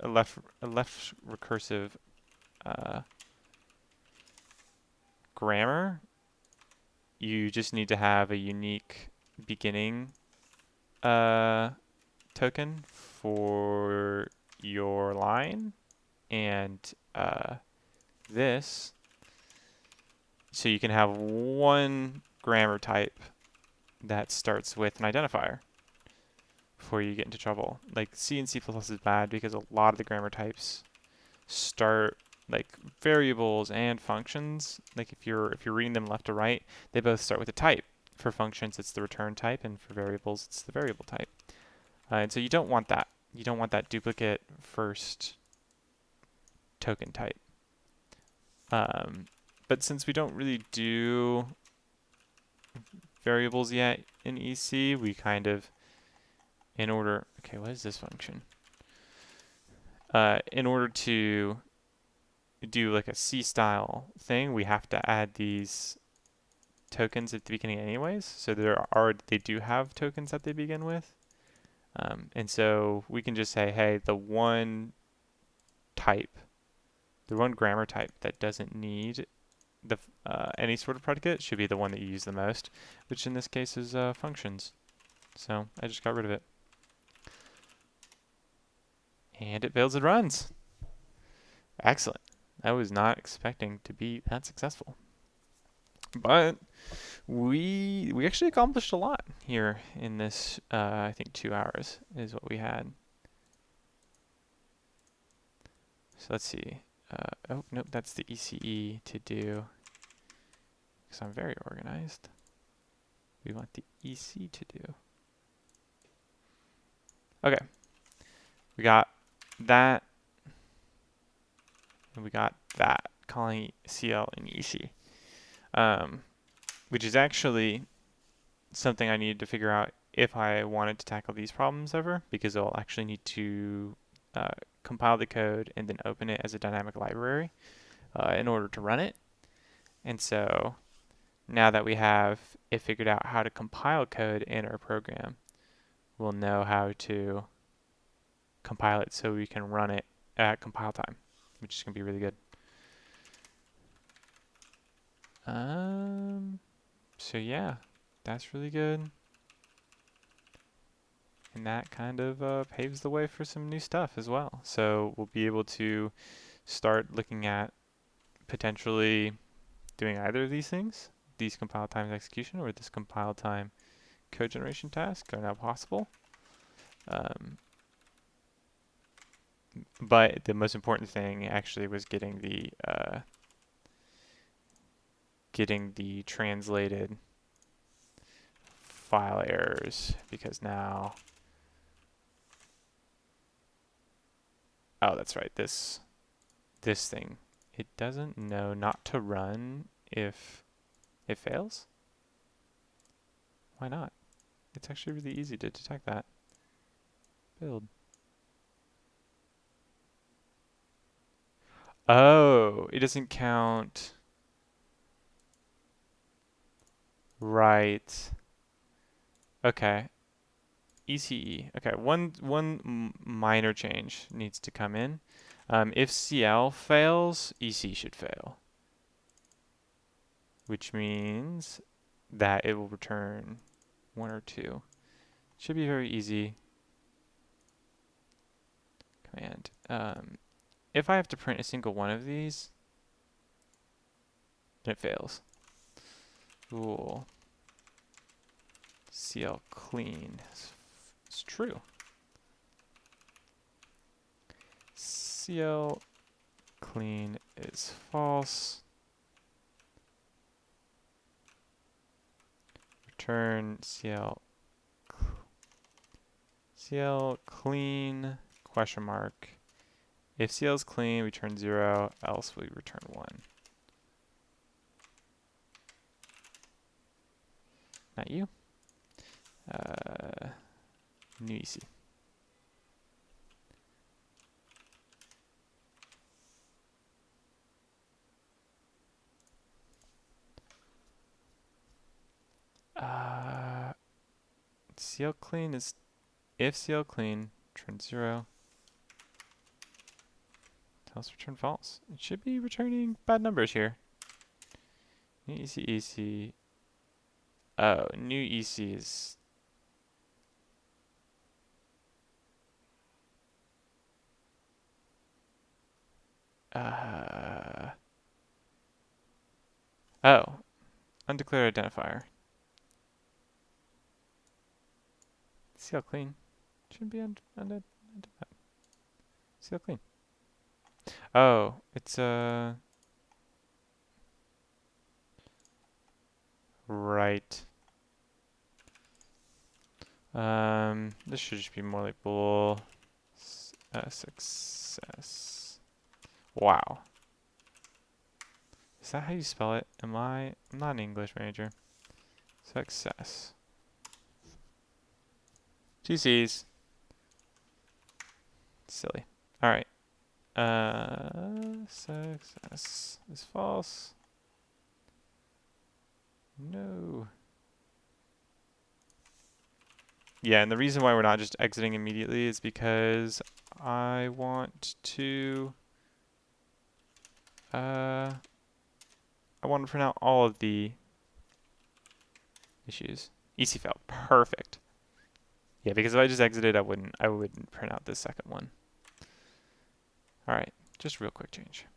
recursive grammar, you just need to have a unique beginning token for your line, and this, so you can have one grammar type that starts with an identifier before you get into trouble. Like C and C++ is bad because a lot of the grammar types start like variables and functions. Like if you're reading them left to right, they both start with a type. For functions, it's the return type, and for variables, it's the variable type. And so you don't want that. You don't want that duplicate first token type. But since we don't really do variables yet in EC, we kind of, in order, okay, what is this function? In order to do like a C style thing, we have to add these tokens at the beginning anyways. So they do have tokens that they begin with. And so we can just say, hey, the one grammar type that doesn't need the any sort of predicate should be the one that you use the most, which in this case is functions. So I just got rid of it. And it builds and runs. Excellent. I was not expecting to be that successful. But we actually accomplished a lot here in this, I think 2 hours is what we had. So let's see. Oh, nope, that's the ECE to do. Because I'm very organized. We want the EC to do. Okay. We got that. And we got that, calling CL and EC. Which is actually something I needed to figure out if I wanted to tackle these problems ever, because I'll actually need to compile the code and then open it as a dynamic library in order to run it. And so now that we have it figured out how to compile code in our program, we'll know how to compile it so we can run it at compile time, which is going to be really good. So yeah, that's really good. And that kind of paves the way for some new stuff as well. So we'll be able to start looking at potentially doing either of these things. These compile time execution or this compile time code generation task are now possible. But the most important thing actually was getting the translated file errors, because now, oh, that's right, this thing, it doesn't know not to run if it fails. Why not? It's actually really easy to detect that. Build. Oh, it doesn't count. Right. Okay. ECE. Okay, one minor change needs to come in. If CL fails, EC should fail, which means that it will return 1 or 2. Should be very easy command. If I have to print a single one of these, then it fails. Cool. CL clean. It's true. CL clean is false. Return CL clean question mark. If CL is clean, we return 0, else we return 1. Not you. New EC. CL clean is, if CL clean, return 0. Else return false. It should be returning bad numbers here. New EC. Oh, new EC is, oh, undeclared identifier. CL clean. Should be undefined. CL clean. Oh, it's right. This should just be more like bool success. Wow. Is that how you spell it? I'm not an English major. Success. 2 C's. Silly. Alright. Success is false. No. Yeah, and the reason why we're not just exiting immediately is because I want to print out all of the issues. EC failed. Perfect. Yeah, because if I just exited, I wouldn't print out this second one. All right, just real quick change.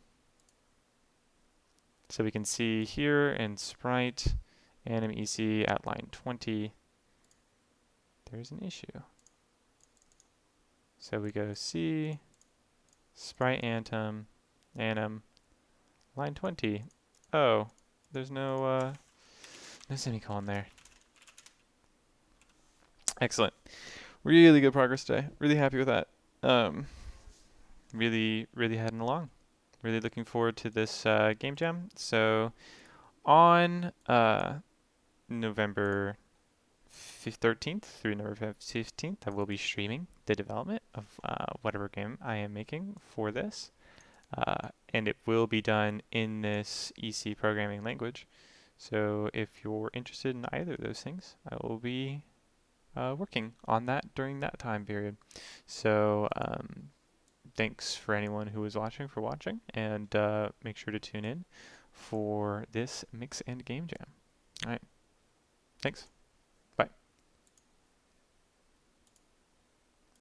So we can see here in Sprite, anim EC at line 20, there's an issue. So we go C, Sprite anim, line 20. Oh, there's no semicolon there. Excellent. Really good progress today. Really happy with that. Really heading along. Really looking forward to this game jam. So on November 13th through November 15th, I will be streaming the development of whatever game I am making for this. And it will be done in this EC programming language. So if you're interested in either of those things, I will be working on that during that time period. So thanks for anyone who was watching for watching, and make sure to tune in for this Mix and Game Jam. All right, thanks.